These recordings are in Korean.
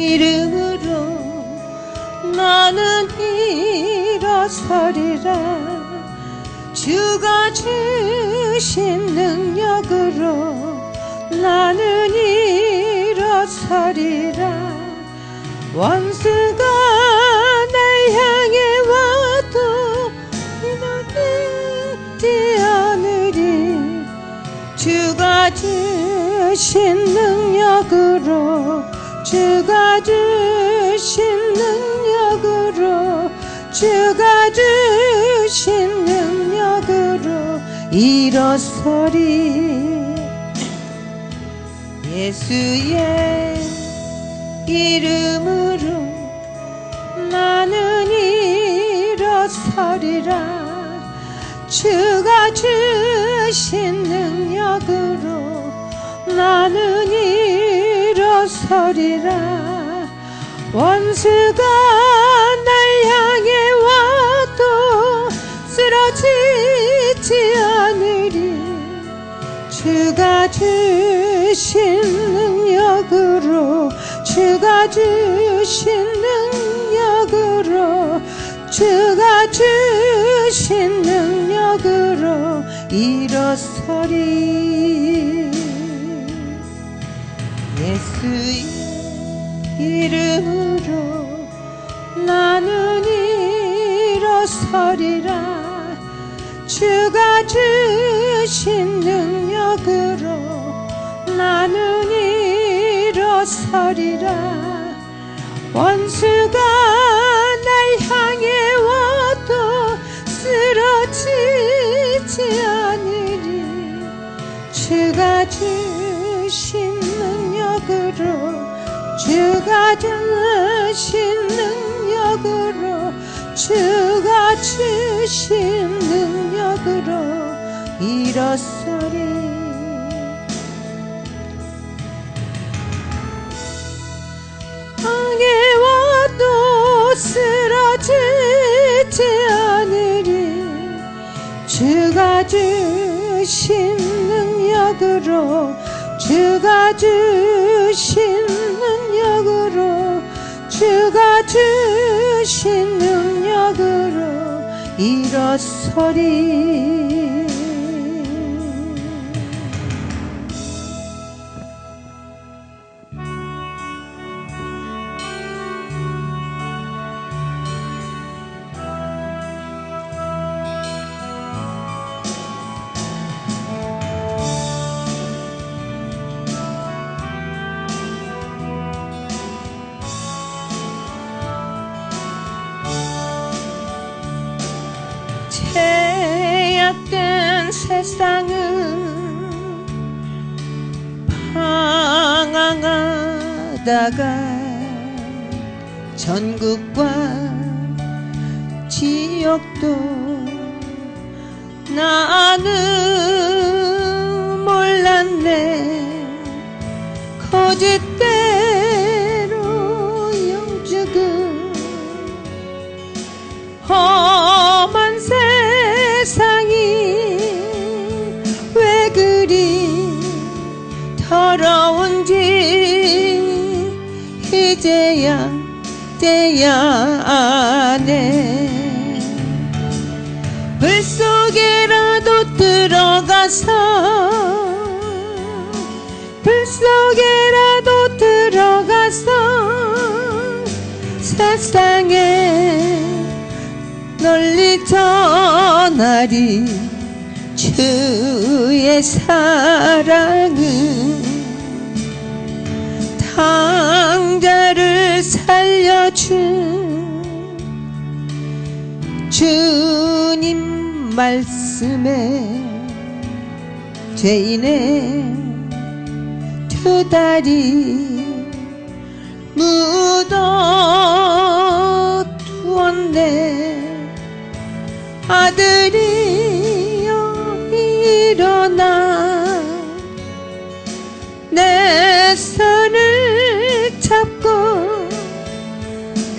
이름으로 나는 일어서리라. 주가 주신 능력으로 나는 일어서리라. 원수가 날 향해 와도 이나되지 않으리. 주가 주신 능력으로 주가 주신 능력으로 주가 주신 능력으로 일어서리. 예수의 이름으로 나는 일어서리라. 주가 주신 능력으로 나는 일어서리라. 원수가 날 향해 와도 쓰러지지 않으리. 주가 주신 능력으로 주가 주신 능력으로 주가 주신 능력으로 일어서리. 예수의 이름으로 나는 일어서리라. 주가 주신 능력으로 나는 일어서리라. 원수가 날 향해 와도 쓰러지지 않으리. 주가 주신 능력으로 주가 주신 능력으로 주가 주신 능력으로 일어서리. 강에 와도 쓰러지지 않으리. 주가 주신 능력으로 주가 주신 능력으로 주가 주신 능력으로 일어서리. 죄악된 세상은 방황하다가 전국과 지역도 나는 몰랐네. 거짓대로 영주그 험한 세상이 왜 그리 더러운지 이제야 아네. 불 속에라도 들어가서 불 속에라도 들어가서 세상에 널리 전하리. 주의 사랑은 당자를 살려준 주님 말씀에 죄인의 두 다리 묻어두었네. 아들이여 일어나 내 손을 잡고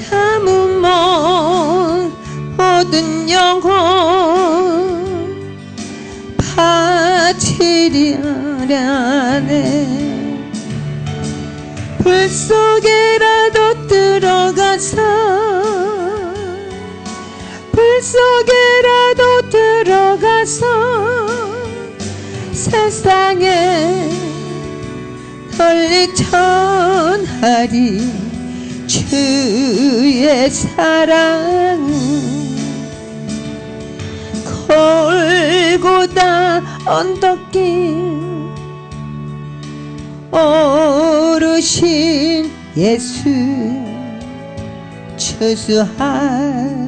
가뭄은 모든 영혼 바치려네. 불 속에라도 속에라도 들어가서 세상에 널리 전하리 주의 사랑은 골고다 언덕길 오르신 예수 추수한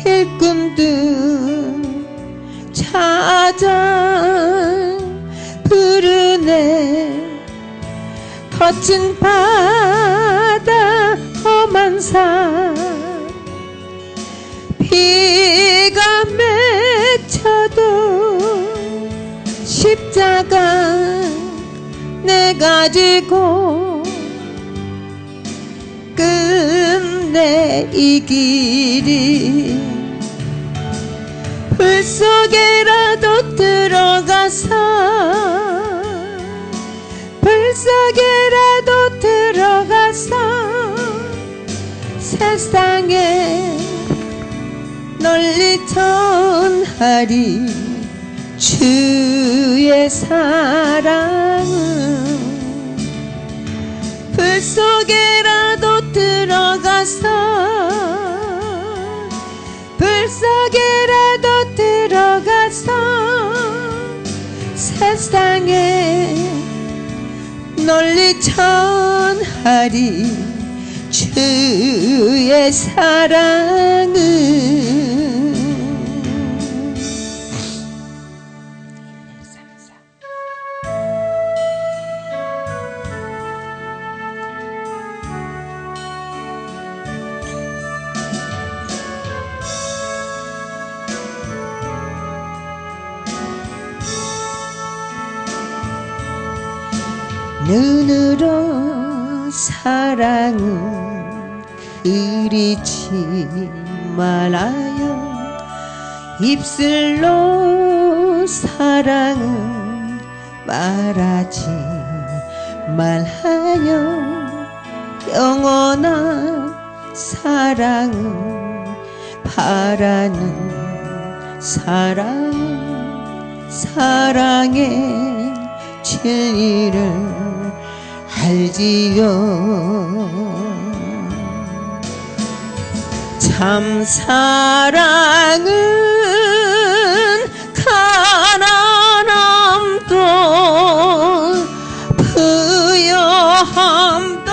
일꾼들 찾아 부르네 거친 바다 험한 산 비가 맺혀도 십자가 내 가지고 끝내 이 길이 불 속에라도 들어가서 불 속에라도 들어가서 세상에 널리 전하리 주의 사랑은 불 속에라도 들어가서 불 속에라도 들어가서 세상에 널리 전하리 주의 사랑은 눈으로 사랑은 그리지 말아요 입술로 사랑은 말하지 말아요 영원한 사랑은 바라는 사랑의 진리를 알지요 참 사랑은 가난함도 부요함도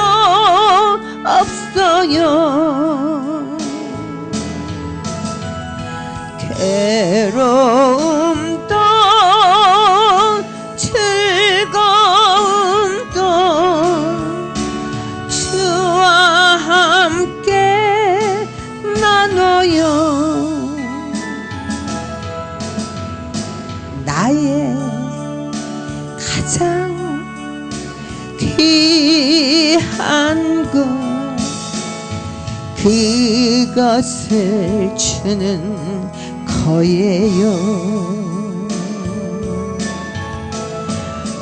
없어요 괴로움도 즐거움도 주와 함께 나눠요 나의 가장 귀한 것 그것을 주는 거예요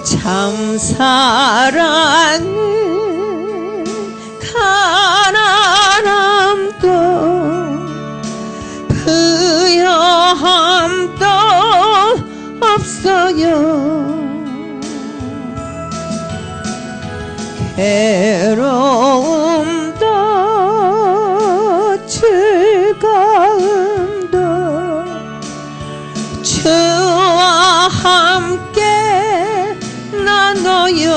참 사랑은 가난함도 부요함도 없어요 괴로움도 즐거움도 주와 함께 나눠요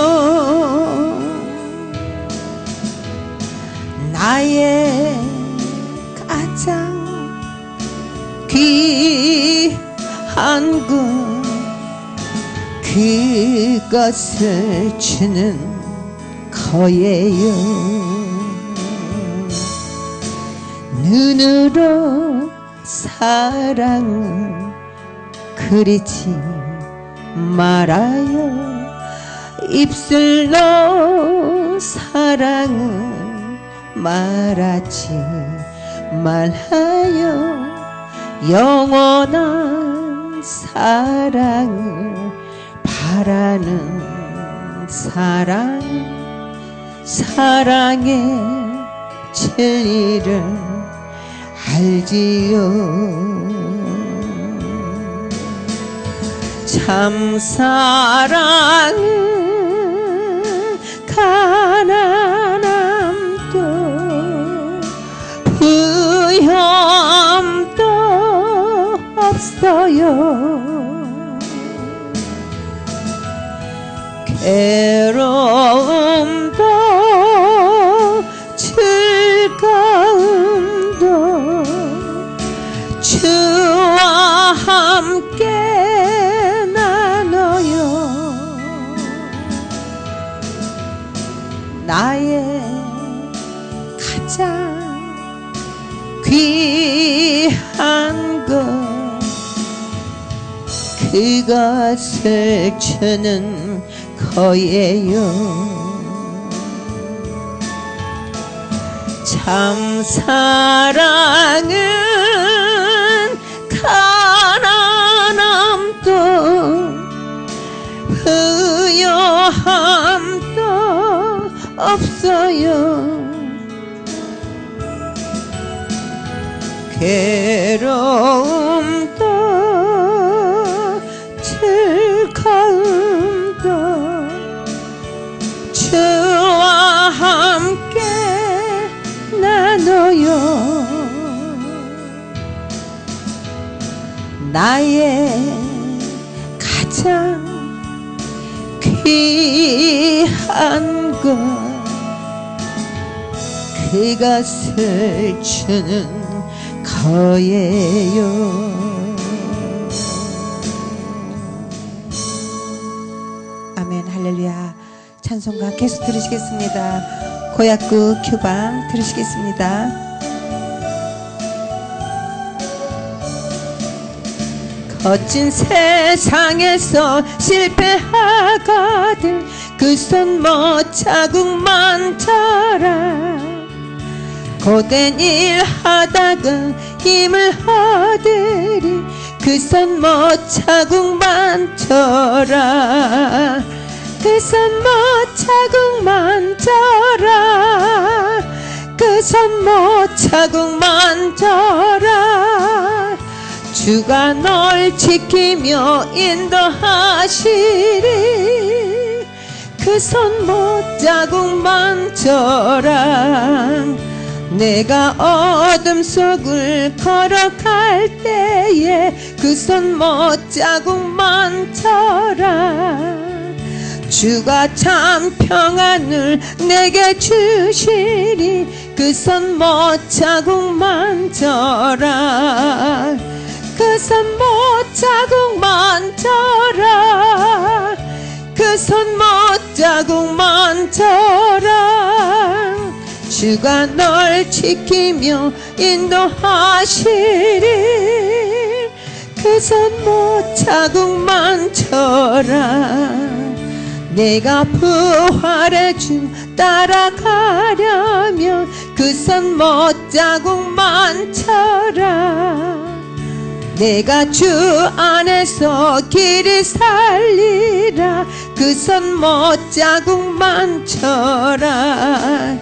나의 가장 귀한 것 그것을 주는 거예요 눈으로 사랑을 그리지 말아요 입술로 사랑을 말하지 말아요 영원한 사랑을 바라는 사랑의 진리를 알지요. 참사랑은 가난함도 부염도 없어요. 괴로움도 즐거움도 주와 함께 나눠요. 나의 가장 귀한 것 그것을 주는 거예요. 참 사랑은 가난함도 부요함도 없어요. 괴로움도 즐거움도 주와 함께 나눠요. 나의 가장 귀한 것 그것을 주는 거예요. 아멘. 할렐루야. 찬송가 계속 들으시겠습니다. 고약구 큐방 들으시겠습니다. 거친 세상에서 실패하거든 그 손 못 자국만 쳐라. 고된 일 하다가 힘을 얻으리 그 손 못 자국만 쳐라. 그 손 못 자국만 쳐라. 그 손 못 자국만 쳐라. 주가 널 지키며 인도하시리 그 손 못 자국만 쳐라. 내가 어둠 속을 걸어갈 때에 그 손 못 자국만 쳐라. 주가 참 평안을 내게 주시리 그 손 못 자국만 쳐라. 그 손 못 자국만 쳐라. 그 손 못 자국만 쳐라. 주가 널 지키며 인도하시리 그 손 못 자국만 쳐라. 내가 부활의 주 따라가려면 그 손 못 자국만 쳐라. 내가 주 안에서 길이 살리라 그 손 못 자국만 쳐라.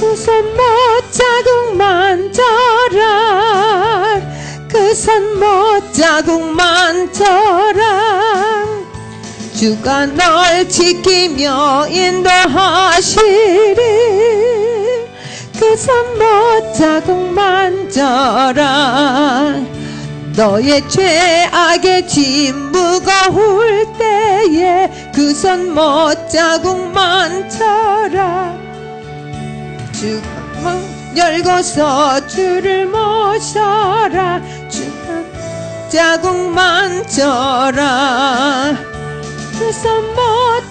그 손 못 자국만 쳐라. 그 손 못 자국만 쳐라. 주가 널 지키며 인도하시리 그 손 못 자국만 쳐라. 너의 죄악의 짐 무거울 때에 그 손 못 자국만 쳐라. 주가 문 열고서 주를 모셔라. 주가 자국만 쳐라. 그 손 못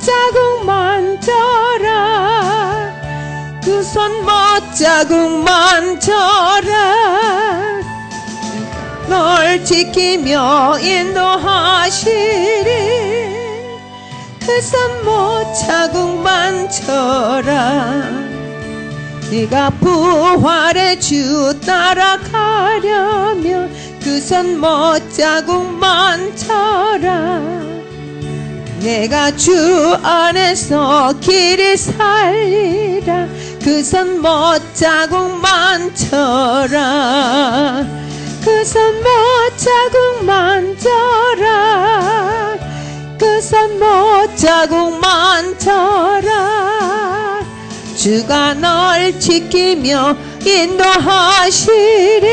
자국만 쳐라. 그 손 못 자국만 쳐라. 널 지키며 인도하시리 그 손 못 자국만 쳐라. 네가 부활의 주 따라가려면 그 손 못 자국만 쳐라. 내가 주 안에서 길이 살리라 그 선 못자국 만져라 그 선 못자국 만져라 그 선 못자국 만져라 주가 널 지키며 인도하시리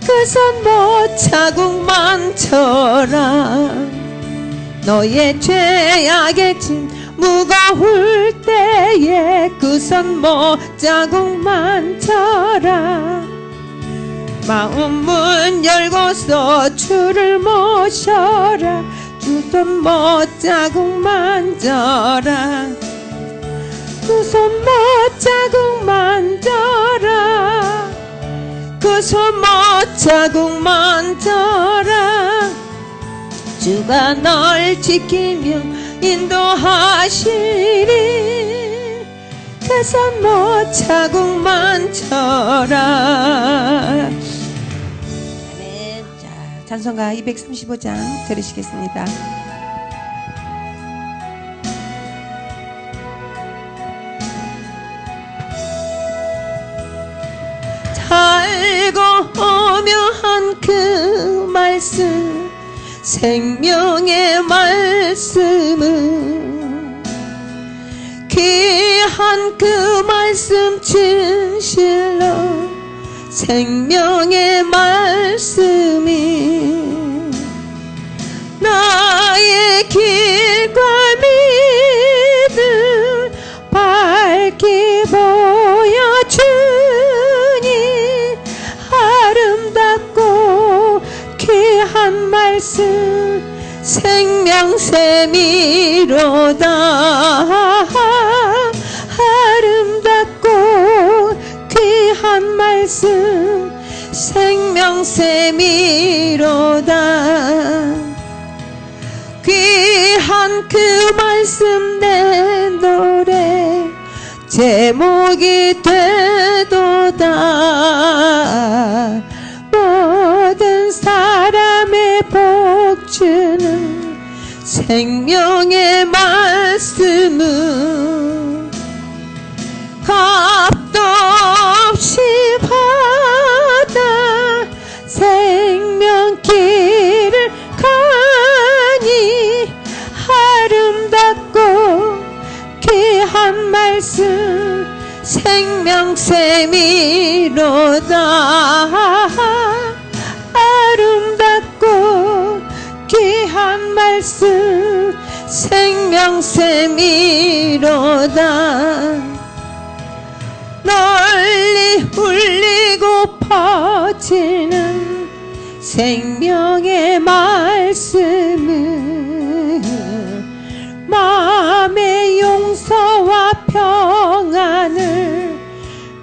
그 선 못자국 만져라 너의 죄악의 짐 무거울 때에 그 선 못자국 만져라 마음 문 열고서 주를 모셔라 주 손 못자국 만져라 그 손 못자국 만져라 그 손 못자국 만져라 주가 널 지키며 인도하시리 그 손 못자국 만져라. 아멘. 자, 찬송가 235장 들으시겠습니다. 달고 오묘한 그 말씀 생명의 말씀은 귀한 그 말씀 진실로 생명의 말씀이 나의 길과 믿음 밝히 보여주니 아름답고 귀한 말씀 생명샘이로다 아름답고 귀한 말씀 생명샘이로다 귀한 그 말씀 내 노래 제목이 되도다 모든 사람의 복주는 생명의 말씀은 값도 없이 받아 생명길을 가니 아름답고 귀한 말씀 생명샘이로다 아름답고 귀한 말씀 생명샘이로다 널리 울리고 퍼지는 생명의 말씀은 마음의 용서와 평안을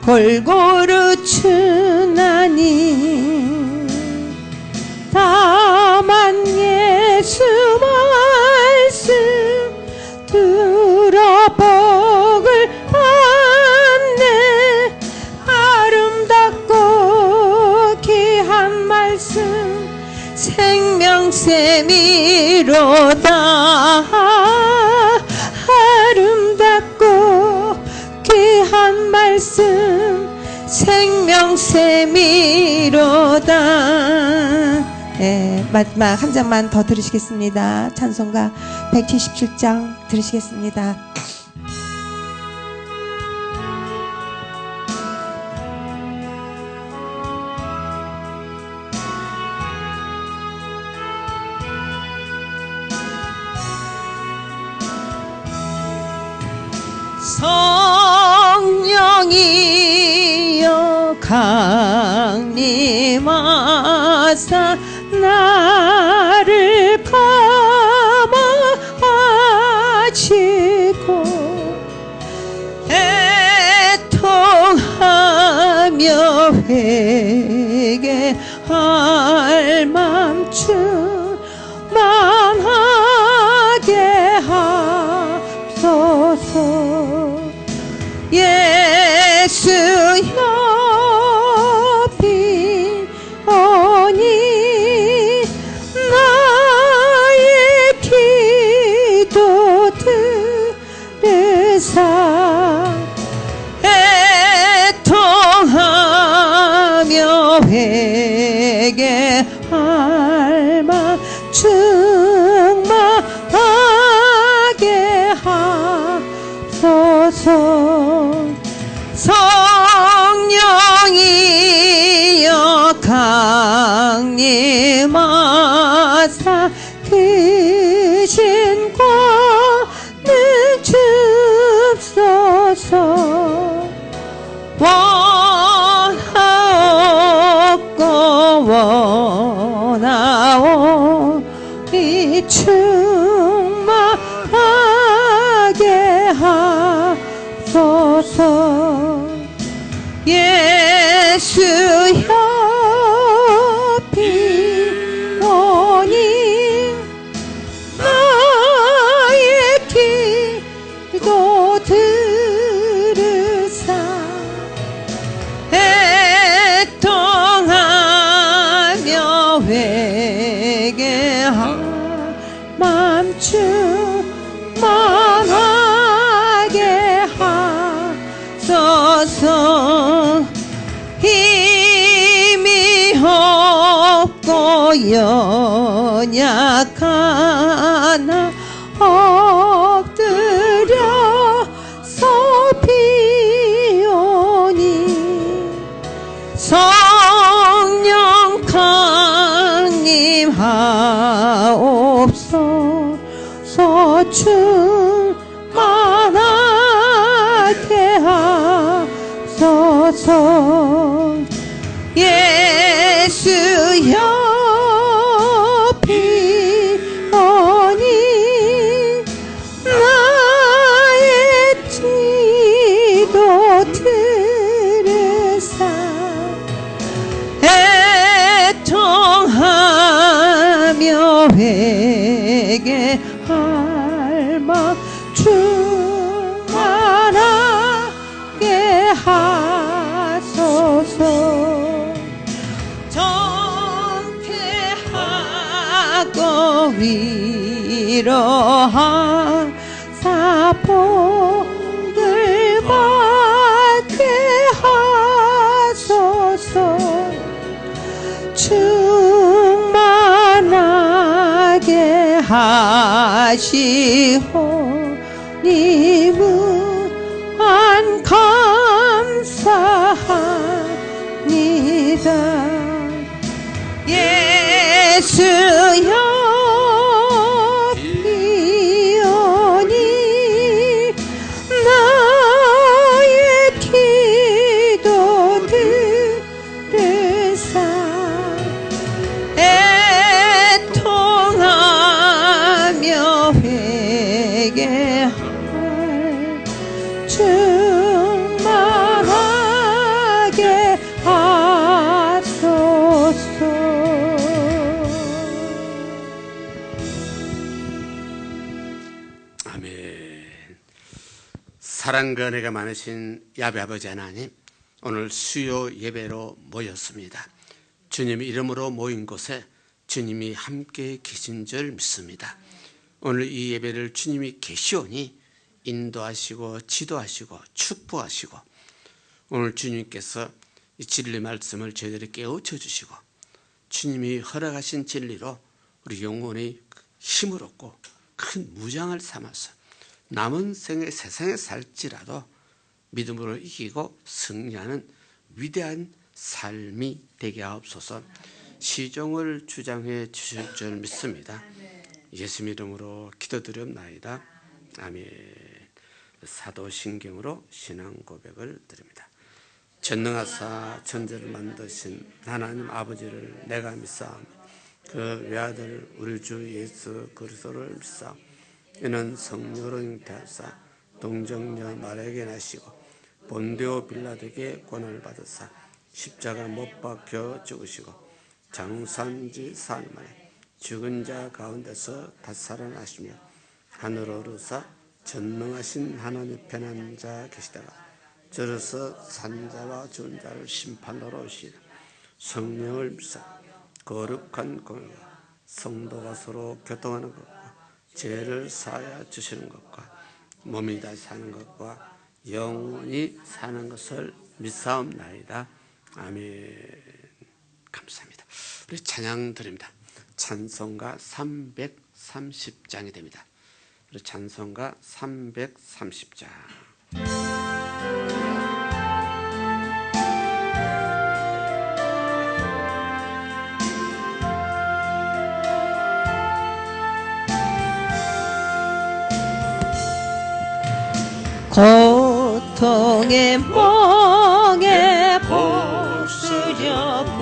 골고루 주나니 다만 예수 말씀 들어 복을 받네 아름답고 귀한 말씀 생명샘이로다 아름답고 귀한 말씀 생명샘이로다. 네, 마지막 한 장만 더 들으시겠습니다. 찬송가 177장 들으시겠습니다. 성령이여 강림하사 나를 감화하시고 애통하며 회개할 맘춘 만하게 하소서. 예수여 비오니 나의 기도 들으사 예수여 피오니 나의 기도 들으사 애통하며 회개하 맘충만하게 하소서. 힘이 없고 연약하나 엎드려서 비오니 성령 강림하옵소서. 충만하게 하소서. 예수여 피오니 나의 기도 들으사 애통하며 회개할 맘 충만하게 하소서. 정퇴하고 위로하사 복을 받게 하소서. 충만하게 하시오니 무한 감사합니다. 예수여 피오니 나의 기도 들으사 애통하며 회개할 충만하게 하소서. 사랑과 은혜가 많으신 야베 아버지 하나님, 오늘 수요 예배로 모였습니다. 주님 이름으로 모인 곳에 주님이 함께 계신 줄 믿습니다. 오늘 이 예배를 주님이 계시오니 인도하시고 지도하시고 축복하시고, 오늘 주님께서 이 진리 말씀을 저희들이 깨우쳐 주시고 주님이 허락하신 진리로 우리 영혼이 힘을 얻고 큰 무장을 삼아서 남은 생에 세상에 살지라도 믿음으로 이기고 승리하는 위대한 삶이 되게 하옵소서. 시종을 주장해 주실 줄 믿습니다. 예수 이름으로 기도드렸나이다. 아멘. 사도신경으로 신앙 고백을 드립니다. 전능하사 천지를 만드신 하나님 아버지를 내가 믿사오며 그 외아들 우리 주 예수 그리스도를 믿사오며 이는 성령으로 잉태하사 동정녀 마리아에게 나시고 본디오 빌라도에게 고난을 받으사 십자가 못 박혀 죽으시고 장사한지 사흘 만에 죽은 자 가운데서 다시 살아나시며 하늘로 오르사 전능하신 하나님 편한 자 계시다가 저로서 산자와 죽은 자를 심판하러 오시리라. 성령을 믿사 거룩한 공의와 성도가 서로 교통하는 것과 죄를 사하여 주시는 것과 몸이 다시 사는 것과 영원히 사는 것을 믿사옵나이다. 아멘. 감사합니다. 우리 찬양 드립니다. 찬송가 330장이 됩니다. 우리 찬송가 330장. 고통의 멍에 벗으려고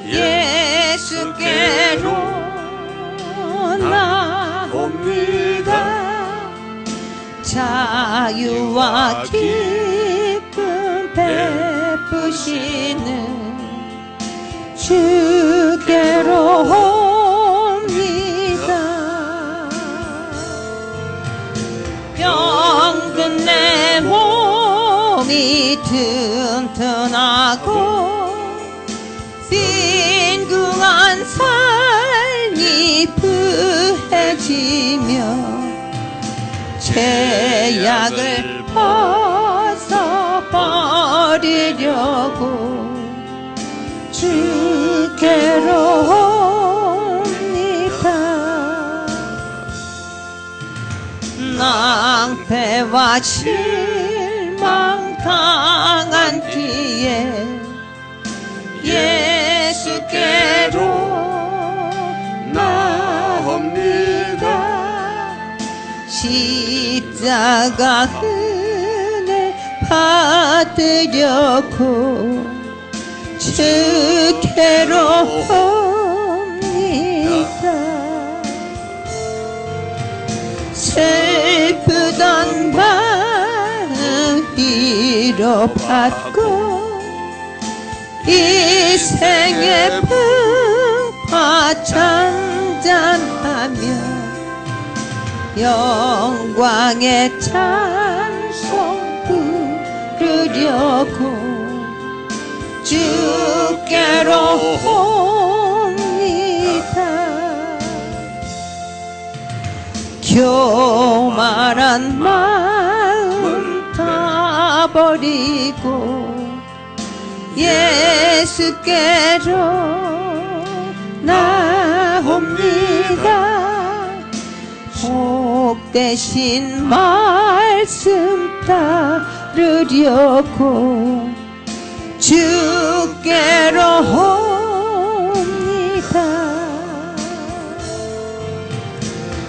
예수께로 나옵니다. 자유와 기쁨 주시는 주께로 옵니다. 병든 내 몸이 튼튼하고 빈궁한 삶이 부해지며 죄악을 벗어버리려고 주께로 옵니다. 낭패와 실망 당한 뒤에 예수께로 나옵니다. 십자가 은혜 받으려고 주께로 옵니다. 슬프던 마음 위로받고 이 생의 풍파 잔잔하며 영광의 찬송 부르려고 주께로 옵니다. 교만한 마음 다 버리고 예수께로 나옵니다. 복되신 말씀 따르려고 주께로 옵니다.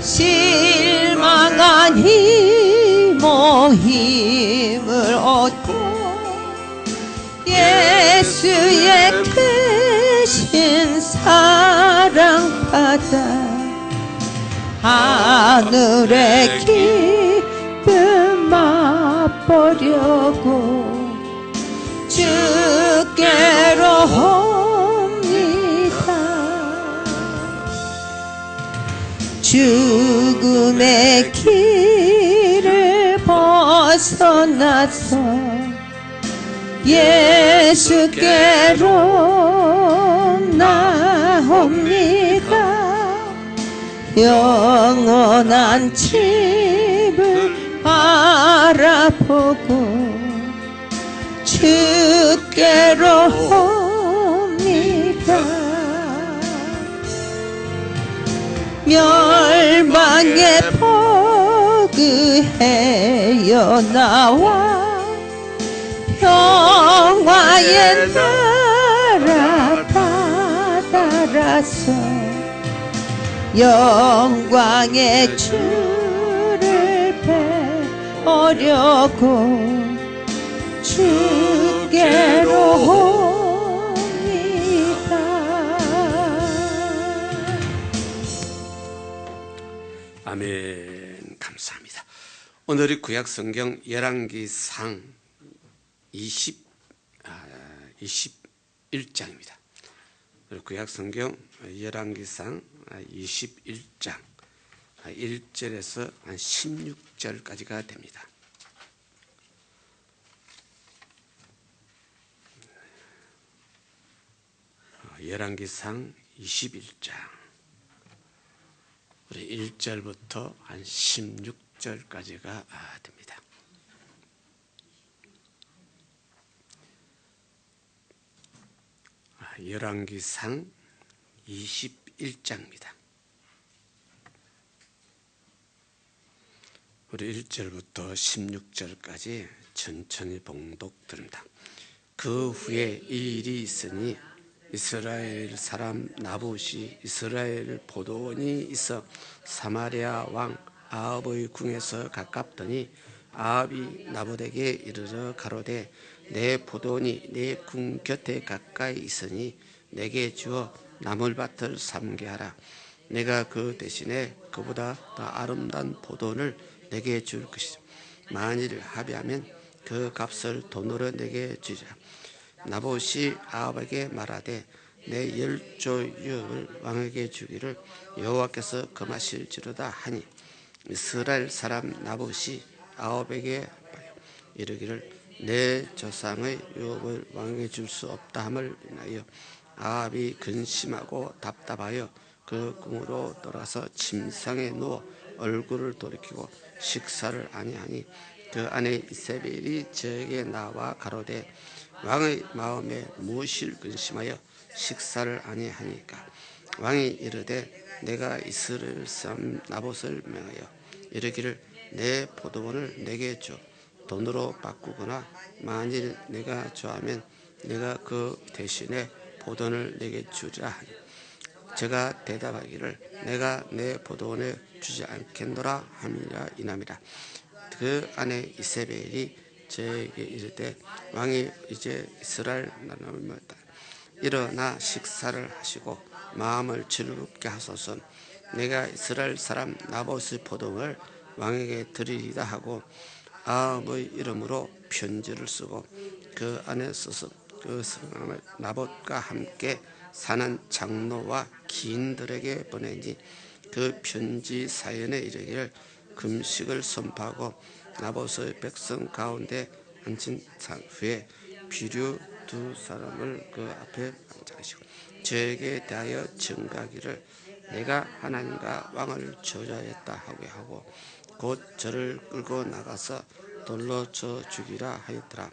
실망한 힘을 얻고 예수의 크신 사랑 받아 하늘의 기쁨 맛보려고 주께로 옵니다. 죽음의 길을 벗어나서 예수께로 나옵니다. 영원한 집을 바라보고 주께로 옵니다. 멸망의 포구해여 나와 평화의 나라 다다라서 영광의 주를 배우려고 주께로 옵니다. 아멘. 감사합니다. 오늘의 구약성경 열왕기상 21장입니다. 구약성경 열왕기상 21장 1절에서 한 16절까지가 됩니다. 열왕기상 21장 우리 1절부터 한 16절까지가 됩니다. 열왕기상 21장입니다. 우리 1절부터 16절까지 천천히 봉독드립니다. 그 후에 이 일이 있으니 이스라엘 사람 나봇이 이스라엘 포도원이 있어 사마리아 왕 아합의 궁에서 가깝더니 아합이 나봇에게 이르러 가로되 내 포도원이 내 궁 곁에 가까이 있으니 내게 주어 나물밭을 삼게 하라. 내가 그 대신에 그보다 더 아름다운 포도원을 내게 줄 것이다. 만일 합의하면 그 값을 돈으로 내게 주자. 나봇이 아합에게 말하되 내 열조 유업을 왕에게 주기를 여호와께서 금하실지로다 하니 이스라엘 사람 나봇이 아합에게 이르기를 내 조상의 유업을 왕에게 줄 수 없다 함을 인하여 아합이 근심하고 답답하여 그 궁으로 돌아서 침상에 누워 얼굴을 돌이키고 식사를 아니하니 그 아내 이세벨이 저에게 나와 가로되 왕의 마음에 무엇을 근심하여 식사를 아니하니까 왕이 이르되 내가 이스라엘 사람 나봇을 명하여 이르기를 내 포도원을 내게 줘 돈으로 바꾸거나 만일 내가 좋아하면 내가 그 대신에 포도원을 내게 주리라 하니 제가 대답하기를 내가 내 포도원에 주지 않겠노라 함이라 이남이라. 그 아내 이세벨이 저에게 이르되 왕이 이제 이스라엘 나라를 모았다. 일어나 식사를 하시고 마음을 즐겁게 하소서. 내가 이스라엘 사람 나봇의 포도원을 왕에게 드리리다 하고 아합의 이름으로 편지를 쓰고 그 안에 써서 그 사람을 나봇과 함께 사는 장로와 기인들에게 보내니 그 편지 사연에 이르기를 금식을 선포하고 나봇의 백성 가운데 앉힌 후에 비류 두 사람을 그 앞에 앉히시고 저에게 대하여 증거하기를 내가 하나님과 왕을 저주하였다 하고 곧 저를 끌고 나가서 돌로 쳐 죽이라 하였더라.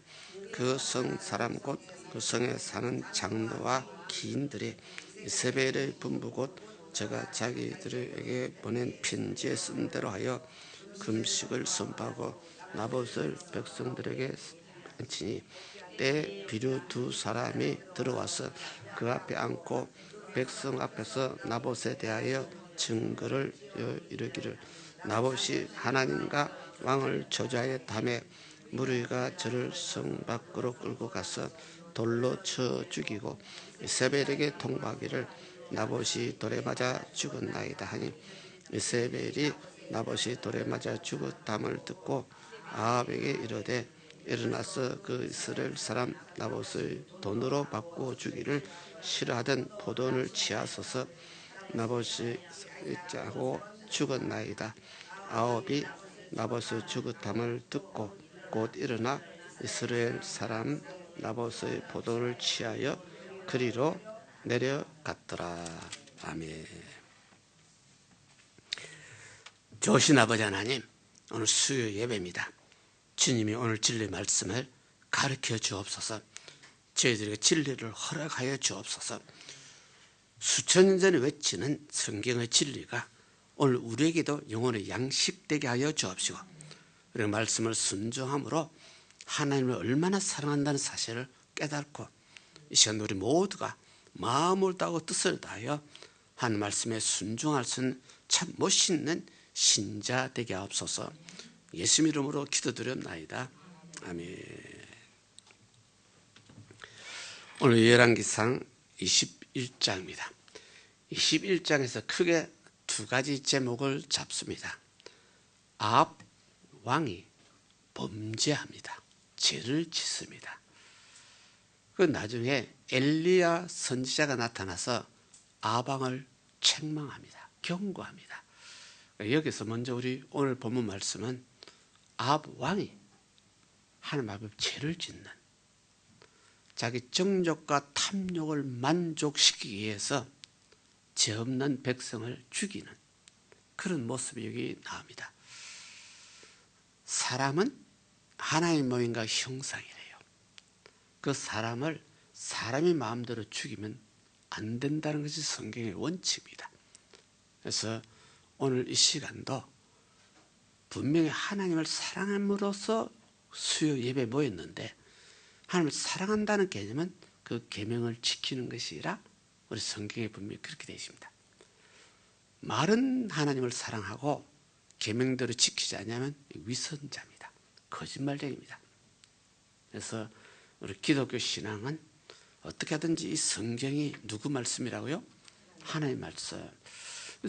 그 성 사람 곧 그 성에 사는 장로와 기인들이 이세벨의 분부 곧 저가 자기들에게 보낸 편지에 쓴 대로 하여 금식을 선포하고 나봇을 백성들에게 앉히니 때 비류 두 사람이 들어와서 그 앞에 앉고 백성 앞에서 나봇에 대하여 증거를 이르기를 나봇이 하나님과 왕을 저주하였다며 무리가 저를 성 밖으로 끌고 가서 돌로 쳐 죽이고 이세벨에게 통보하기를 나봇이 돌에 맞아 죽었나이다 하니 이세벨이 나봇이 돌에 맞아 죽었담을 듣고 아합에게 이르되 일어나서 그 이스라엘 사람 나봇의 돈으로 바꾸어 주기를 싫어하던 포도원을 취하소서. 나봇이 짜고 죽었나이다. 아합이 나봇의 죽었담을 듣고 곧 일어나 이스라엘 사람 나봇의 포도원을 취하여 그리로 내려갔더라. 아멘. 좋으신 아버지 하나님, 오늘 수요 예배입니다. 주님이 오늘 진리 말씀을 가르쳐 주옵소서. 저희들에게 진리를 허락하여 주옵소서. 수천 년 전에 외치는 성경의 진리가 오늘 우리에게도 영혼의 양식되게 하여 주옵시고 우리가 말씀을 순종함으로 하나님을 얼마나 사랑한다는 사실을 깨닫고 이 시간 우리 모두가 마음을 다하고 뜻을 다하여 하나님 말씀에 순종할 수 있는 참 멋있는 신자 되게 하옵소서. 예수 이름으로 기도드렸나이다. 아멘. 오늘 열왕기상 21장입니다. 21장에서 크게 두 가지 제목을 잡습니다. 아합 왕이 범죄합니다. 죄를 짓습니다. 그 나중에 엘리야 선지자가 나타나서 아합 왕을 책망합니다. 경고합니다. 여기서 먼저 우리 오늘 본문 말씀은 아합 왕이 하나님 앞에 죄를 짓는 자기 정욕과 탐욕을 만족시키기 위해서 죄 없는 백성을 죽이는 그런 모습이 여기 나옵니다. 사람은 하나님의 모양과 형상이래요. 그 사람을 사람이 마음대로 죽이면 안 된다는 것이 성경의 원칙입니다. 그래서 오늘 이 시간도 분명히 하나님을 사랑함으로써 수요 예배에 모였는데 하나님을 사랑한다는 개념은 그 계명을 지키는 것이 아니라 우리 성경에 분명히 그렇게 되어 있습니다. 말은 하나님을 사랑하고 계명대로 지키지 않으면 위선자입니다. 거짓말쟁이입니다. 그래서 우리 기독교 신앙은 어떻게 하든지 이 성경이 누구 말씀이라고요? 하나님의 말씀.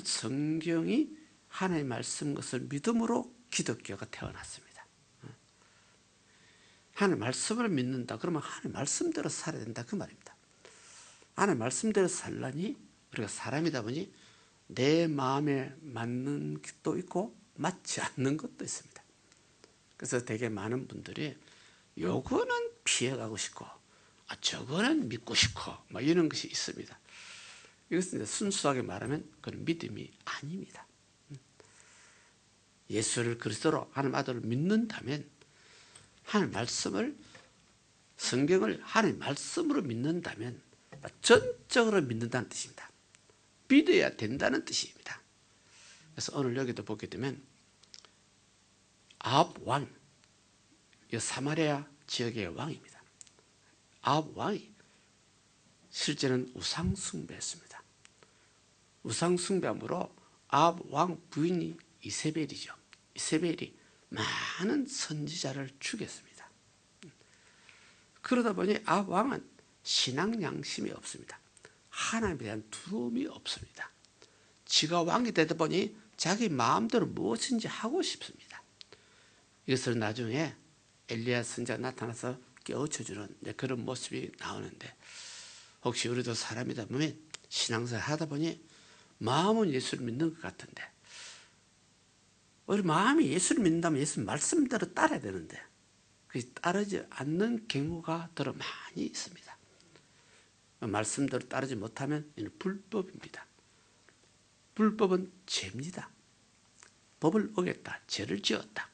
성경이 하나님의 말씀 것을 믿음으로 기독교가 태어났습니다. 하나님 말씀을 믿는다. 그러면 하나님 말씀대로 살아야 된다. 그 말입니다. 하나님 말씀대로 살라니 우리가 사람이다 보니 내 마음에 맞는 것도 있고 맞지 않는 것도 있습니다. 그래서 되게 많은 분들이 요거는 피해가고 싶고 저거는 믿고 싶고 막 이런 것이 있습니다. 이것은 이제 순수하게 말하면 그건 믿음이 아닙니다. 예수를 그리스도로 하나님 아들을 믿는다면 하나님 말씀을 성경을 하나님 말씀으로 믿는다면 전적으로 믿는다는 뜻입니다. 믿어야 된다는 뜻입니다. 그래서 오늘 여기도 보게 되면 아합 왕, 이 사마리아 지역의 왕입니다. 아합 왕이 실제는 우상 숭배했습니다. 우상 숭배함으로 아합 왕 부인이 이세벨이죠. 이세벨이 많은 선지자를 죽였습니다. 그러다 보니 아합 왕은 신앙 양심이 없습니다. 하나님에 대한 두려움이 없습니다. 지가 왕이 되다 보니 자기 마음대로 무엇인지 하고 싶습니다. 이것을 나중에 엘리야 선지자가 나타나서 깨우쳐주는 그런 모습이 나오는데, 혹시 우리도 사람이다 보면 신앙생활 하다 보니 마음은 예수를 믿는 것 같은데, 우리 마음이 예수를 믿는다면 예수 말씀대로 따라야 되는데 그게 따르지 않는 경우가 더러 많이 있습니다. 말씀대로 따르지 못하면 이는 불법입니다. 불법은 죄입니다. 법을 어겼다, 죄를 지었다.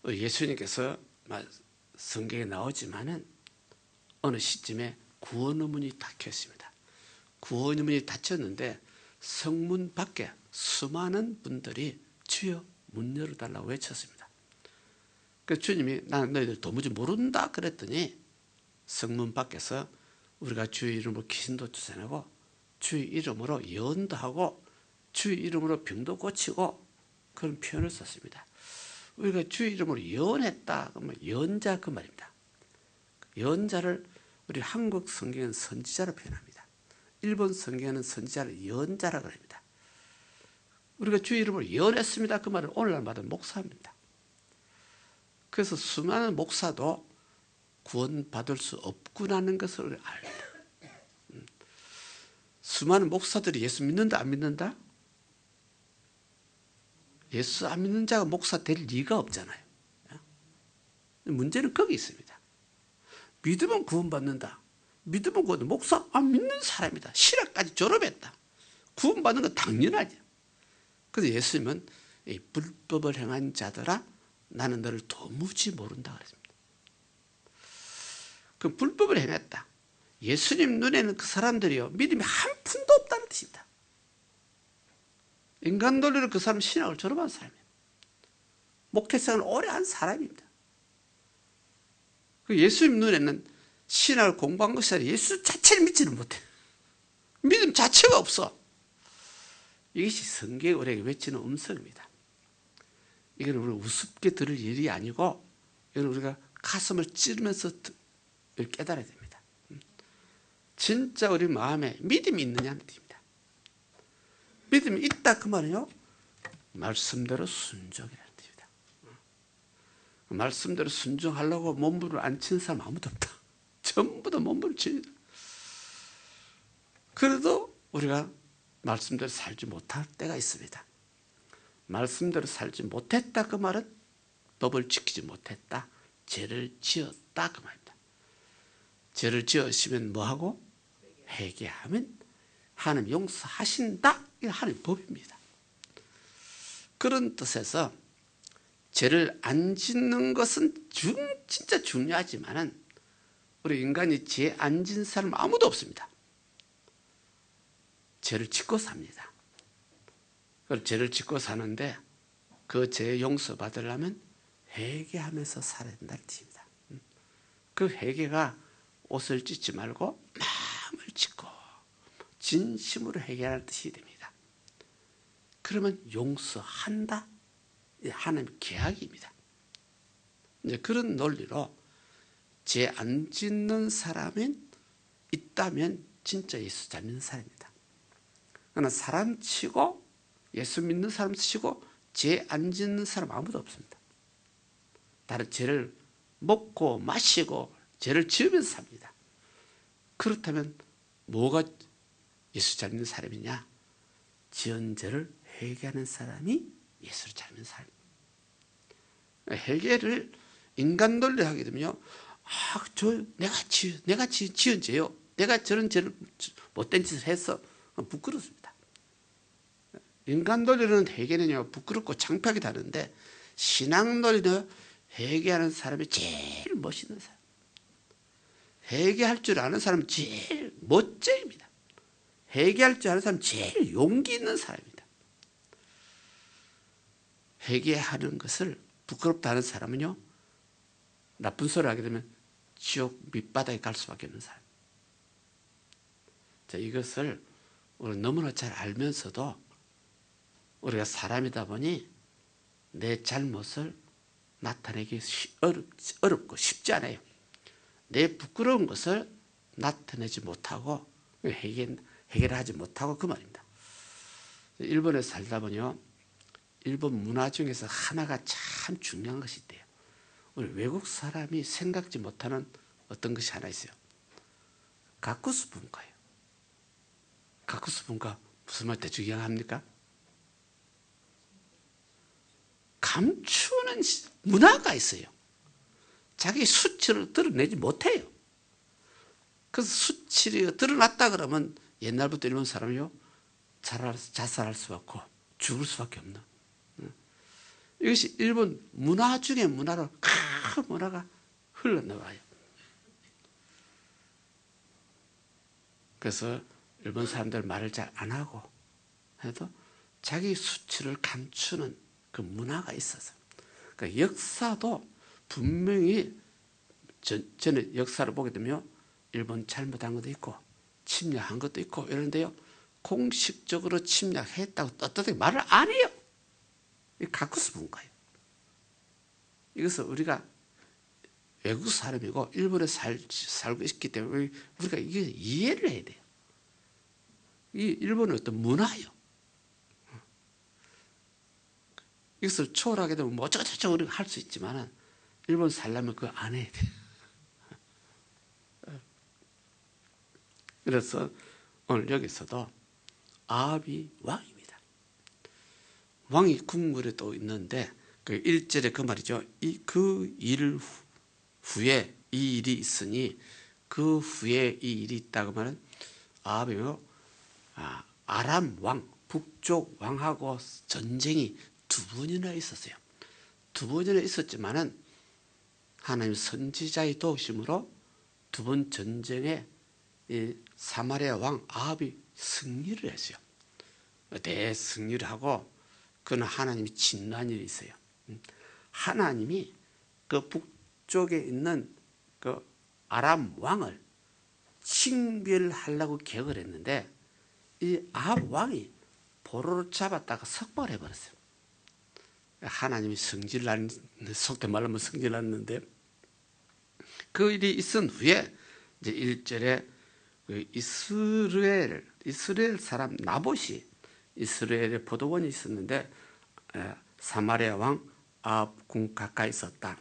예수님께서 성경에 나오지만은 어느 시점에 구원의 문이 닫혔습니다. 구원의 문이 닫혔는데 성문 밖에 수많은 분들이 주여 문 열어달라고 외쳤습니다. 그래서 주님이 나는 너희들 도무지 모른다 그랬더니 성문 밖에서 우리가 주의 이름으로 귀신도 쫓아내고 주의 이름으로 예언도 하고 주의 이름으로 병도 고치고 그런 표현을 썼습니다. 우리가 주의 이름으로 예언했다 그러면 예언자 그 말입니다. 예언자를 우리 한국 성경은 선지자로 표현합니다. 일본 성경은 선지자를 예언자라고 합니다. 우리가 주의 이름으로 예언했습니다 그 말은 오늘날마다 목사입니다. 그래서 수많은 목사도 구원받을 수 없구나는 것을 압니다. 수많은 목사들이 예수 믿는다 안 믿는다? 예수 안 믿는 자가 목사 될 리가 없잖아요. 문제는 거기 있습니다. 믿으면 구원받는다. 믿으면 구원, 목사 안 믿는 사람이다. 신학까지 졸업했다. 구원받는 건 당연하죠. 그래서 예수님은 이 불법을 행한 자들아 나는 너를 도무지 모른다 그랬습니다. 그 불법을 행했다. 예수님 눈에는 그 사람들이요 믿음이 한 푼도 없다는 뜻입니다. 인간 논리로 그 사람 신학을 졸업한 사람이에요. 목회생을 오래 한 사람입니다. 그 예수님 눈에는 신학을 공부한 것이 아니라 예수 자체를 믿지는 못해. 믿음 자체가 없어. 이것이 성경이 우리에게 외치는 음성입니다. 이건 우리가 우습게 들을 일이 아니고 이건 우리가 가슴을 찌르면서 깨달아야 됩니다. 진짜 우리 마음에 믿음이 있느냐는 뜻입니다. 믿음이 있다 그 말은요 말씀대로 순종이라는 뜻입니다. 말씀대로 순종하려고 몸부를 안 친 사람 아무도 없다. 전부 다 몸부를 칩니다. 그래도 우리가 말씀대로 살지 못할 때가 있습니다. 말씀대로 살지 못했다 그 말은 법을 지키지 못했다, 죄를 지었다 그 말입니다. 죄를 지으시면 뭐하고? 회개하면 하나님 용서하신다. 이게 하나님 법입니다. 그런 뜻에서 죄를 안 짓는 것은 진짜 중요하지만은 우리 인간이 죄 안 짓는 사람 아무도 없습니다. 죄를 짓고 삽니다. 그 죄를 짓고 사는데 그 죄 용서받으려면 회개하면서 살아야 된다는 뜻입니다. 그 회개가 옷을 찢지 말고 마음을 찢고 진심으로 회개하는 뜻이 됩니다. 그러면 용서한다. 하나님의 계약입니다. 이제 그런 논리로 죄 안 짓는 사람이 있다면 진짜 예수 잘 믿는 사람입니다. 그러나 사람 치고 예수 믿는 사람 치고 죄 안 짓는 사람 아무도 없습니다. 다른 죄를 먹고 마시고 죄를 지으면서 삽니다. 그렇다면 뭐가 예수 잘 믿는 사람이냐? 지은 죄를 회개하는 사람이 예수를 잘 믿는 사람입니다. 회개를 인간 논리로 하게 되면요, 내가 지은 죄요, 내가 저런 죄를 못된 짓을 해서 부끄럽습니다. 인간 논리로는 회개는요 부끄럽고 창피하게 다른데, 신앙 논리는 회개하는 사람이 제일 멋있는 사람, 회개할 줄 아는 사람은 제일 멋쟁입니다. 회개할 줄 아는 사람은 제일 용기 있는 사람입니다. 회개하는 것을 부끄럽다 하는 사람은요, 나쁜 소리를 하게 되면 지옥 밑바닥에 갈 수밖에 없는 사람. 자, 이것을 우리 너무나 잘 알면서도 우리가 사람이다 보니 내 잘못을 나타내기 어렵고 쉽지 않아요. 내 부끄러운 것을 나타내지 못하고 해결을 하지 못하고, 그 말입니다. 일본에 살다 보니요, 일본 문화 중에서 하나가 참 중요한 것이 있대요. 우리 외국 사람이 생각지 못하는 어떤 것이 하나 있어요. 가쿠스 문화예요. 가쿠스 문화 무슨 말 대충 이해합니까? 감추는 문화가 있어요. 자기 수치를 드러내지 못해요. 그래서 수치를 드러났다 그러면 옛날부터 일본 사람이요, 자살할 수밖에 없고 죽을 수밖에 없는, 이것이 일본 문화 중에 문화로 큰 문화가 흘러나와요. 그래서 일본 사람들 말을 잘 안 하고 해도 자기 수치를 감추는 그 문화가 있어서, 그러니까 역사도 분명히 저는 역사를 보게 되면 일본 잘못한 것도 있고 침략한 것도 있고 이런데요, 공식적으로 침략했다고 떳떳하게 말을 안 해요. 이 가쿠스 문화예요. 이것을 우리가 외국 사람이고 일본에 살고 있기 때문에 우리가 이게 이해를 해야 돼요. 이 일본의 어떤 문화예요. 이것을 초월하게 되면 뭐 어쩌고저쩌고 우리가 할 수 있지만 일본 살려면 그거 안 해야 돼요. 그래서 오늘 여기서도 아합이 왕입니다. 왕이 국물에 또 있는데 그 1절에 그 말이죠. 그 일 후에 이 일이 있으니, 그 후에 이 일이 있다고 말은 아합이요, 아람 왕, 북쪽 왕하고 전쟁이 두 번이나 있었어요. 두 번이나 있었지만은 하나님 선지자의 도우심으로 두 번 전쟁에 이 사마리아 왕 아합이 승리를 했어요. 대승리를 하고, 그는 하나님이 진노한 일이 있어요. 하나님이 그 북쪽에 있는 그 아람 왕을 징별하려고 계획을 했는데, 이 아합 왕이 포로를 잡았다가 석방을 해버렸어요. 하나님이 속된 말로 하면 성질났는데, 그 일이 있은 후에 이제 1절에 그 이스라엘 사람 나봇이, 이스라엘의 포도원이 있었는데 사마리아 왕 아합 궁 가까이 있었다.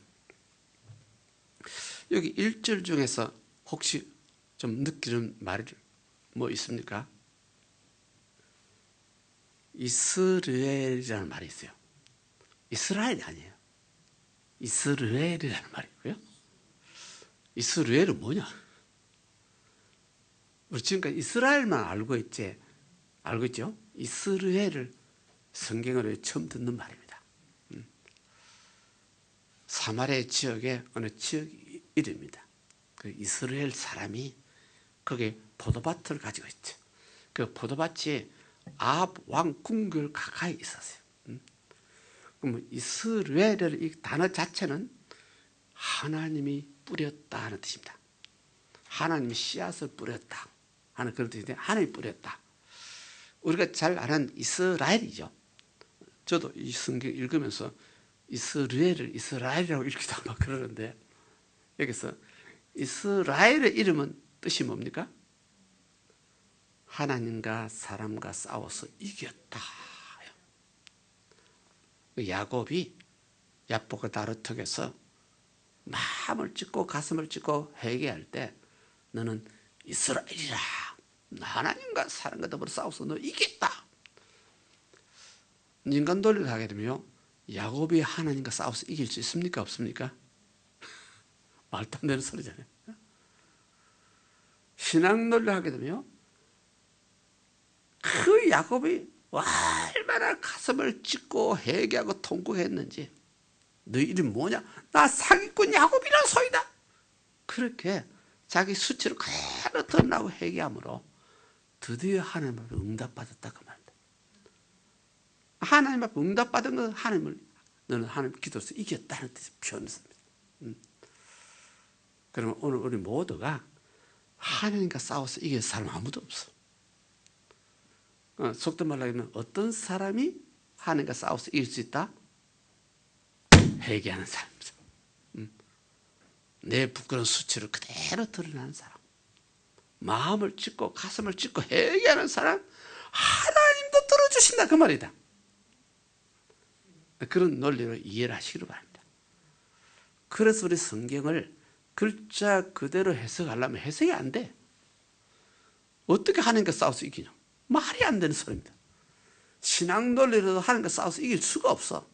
여기 1절 중에서 혹시 좀 느끼는 말이 뭐 있습니까? 이스라엘이라는 말이 있어요. 이스라엘이 아니에요. 이스라엘이라는 말이고요. 이스라엘은 뭐냐? 우리 지금까지 이스라엘만 알고 있죠? 이스라엘을 성경으로 처음 듣는 말입니다. 사마리아 지역의 어느 지역 이름입니다. 그 이스라엘 사람이 거기에 포도밭을 가지고 있죠. 그 포도밭이 아합 왕 궁궐 가까이 있었어요. 그럼 이스라엘 이 단어 자체는 하나님이 뿌렸다 하는 뜻입니다. 하나님이 씨앗을 뿌렸다 하는 그런 뜻인데, 하나님이 뿌렸다. 우리가 잘 아는 이스라엘이죠. 저도 이 성경 읽으면서 이스라엘을 이스라엘이라고 읽기도 하고 그러는데, 여기서 이스라엘의 이름은 뜻이 뭡니까? 하나님과 사람과 싸워서 이겼다. 야곱이 야복을 다루턱에서 마음을 찢고 가슴을 찢고 회개할 때 너는 이스라엘이라, 하나님과 사람과 더불어 싸워서 너 이겼다. 인간 논리를 하게 되면 야곱이 하나님과 싸워서 이길 수 있습니까? 없습니까? 말도 안 되는 소리잖아요. 신앙 논리를 하게 되면 그 야곱이 얼마나 가슴을 찢고 회개하고 통곡했는지, 너 이름 뭐냐? 나 사기꾼 야곱이라 소이다. 그렇게 자기 수치를 그대로 드러나고 회개함으로 드디어 하나님 앞에 응답받았다고 말합니다. 하나님 앞에 응답받은 건 너는 하나님 기도에서 이겼다는 뜻을 표현했습니다. 그러면 오늘 우리 모두가 하나님과 싸워서 이길 사람 아무도 없어. 속된 말로 하면 어떤 사람이 하나님과 싸워서 이길 수 있다? 회개하는 사람이죠. 내 부끄러운 수치를 그대로 드러나는 사람, 마음을 찢고 가슴을 찢고 회개하는 사람, 하나님도 들어주신다 그 말이다. 그런 논리로 이해를 하시기를 바랍니다. 그래서 우리 성경을 글자 그대로 해석하려면 해석이 안 돼. 어떻게 하나님과 싸워서 이기냐? 말이 안 되는 소리입니다. 신앙 논리로도 하나님과 싸워서 이길 수가 없어.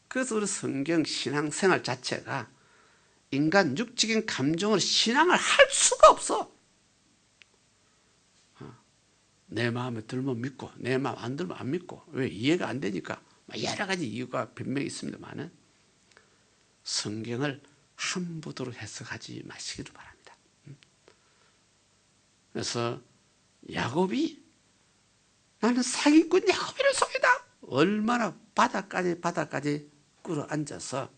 그래서 우리 성경 신앙생활 자체가 인간 육적인 감정으로 신앙을 할 수가 없어. 내 마음에 들면 믿고 내 마음 안 들면 안 믿고. 왜? 이해가 안 되니까. 여러 가지 이유가 분명히 있습니다만 성경을 함부로 해석하지 마시기를 바랍니다. 그래서 야곱이 나는 사기꾼 야곱이라 소이다. 얼마나 바닥까지 끌어앉아서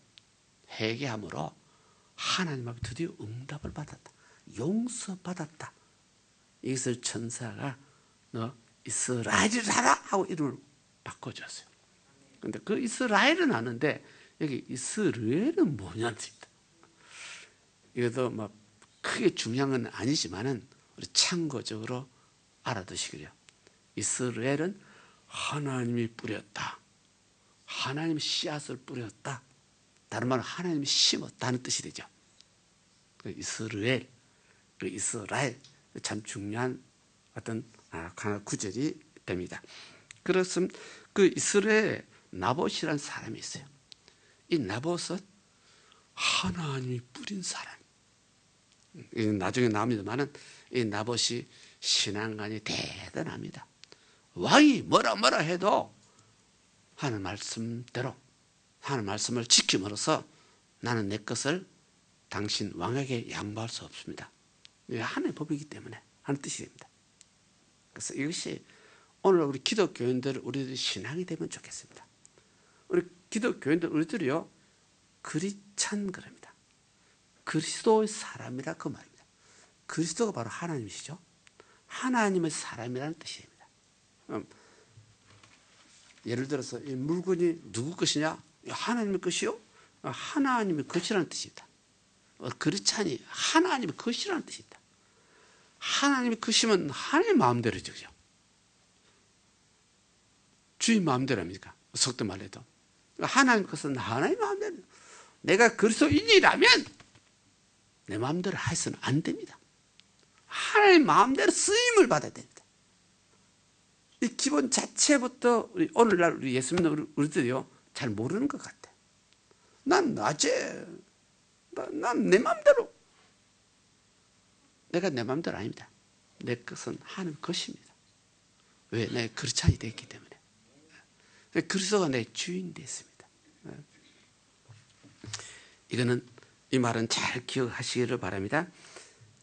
회개함으로 하나님 앞에 드디어 응답을 받았다. 용서받았다. 이것을 천사가 너 이스라엘이라 하고 이름을 바꿔줬어요. 근데 그 이스라엘은 아는데 여기 이스라엘은 뭐냐는 뜻입니다. 이것도 뭐 크게 중요한 건 아니지만은 우리 참고적으로 알아두시기래요. 이스라엘은 하나님이 뿌렸다. 하나님이 씨앗을 뿌렸다. 다른 말로 하나님이 심었다는 뜻이 되죠. 그 이스라엘, 그 이스라엘 참 중요한 어떤 구절이 됩니다. 그렇습니다. 그 이스라엘 나봇이라는 사람이 있어요. 이 나봇은 하나님이 뿌린 사람. 나중에 나옵니다만은 이 나봇이 신앙관이 대단합니다. 왕이 뭐라 해도 하나님 말씀대로 하나님 말씀을 지킴으로써 나는 내 것을 당신 왕에게 양보할 수 없습니다. 하나님의 법이기 때문에 하는 뜻이 됩니다. 그래서 이것이 오늘 우리 기독교인들 우리들이 신앙이 되면 좋겠습니다. 우리 기독교인들 우리들이요 그리찬 그럽니다. 그리스도의 사람이라 그 말입니다. 그리스도가 바로 하나님이시죠. 하나님의 사람이라는 뜻입니다. 예를 들어서 이 물건이 누구 것이냐? 하나님의 것이요? 하나님의 것이라는 뜻입니다. 그리찬이 하나님의 것이라는 뜻입니다. 하나님의 것이면 하나님 마음대로죠. 그죠? 주인 마음대로 합니까? 속된 말로 해도. 하나님 것은 하나님 마음대로. 내가 그리스도인이라면 내 마음대로 해서는 안 됩니다. 하나님 마음대로 쓰임을 받아야 됩니다. 이 기본 자체부터 오늘날 우리 예수 믿는 우리들이요 잘 모르는 것 같아. 난 낮에 난 내 마음대로. 내가 내 마음대로 아닙니다. 내 것은 하나님 것입니다. 왜? 내 그리스도인이 됐기 때문에. 그리스도가 내 주인 됐습니다. 이거는 이 말은 잘 기억하시기를 바랍니다.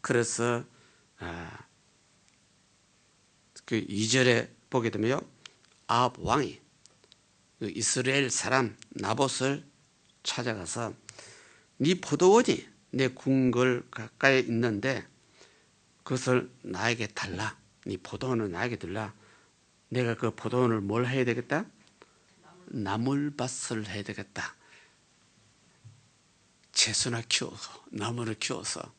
그래서 그 2절에 보게 되면요, 아합 왕이 그 이스라엘 사람 나봇을 찾아가서 네 포도원이 내 궁궐 가까이 있는데 그것을 나에게 달라. 네 포도원을 나에게 달라. 내가 그 포도원을 뭘 해야 되겠다? 나물밭을 해야 되겠다. 채소나 키워서 나무를 키워서.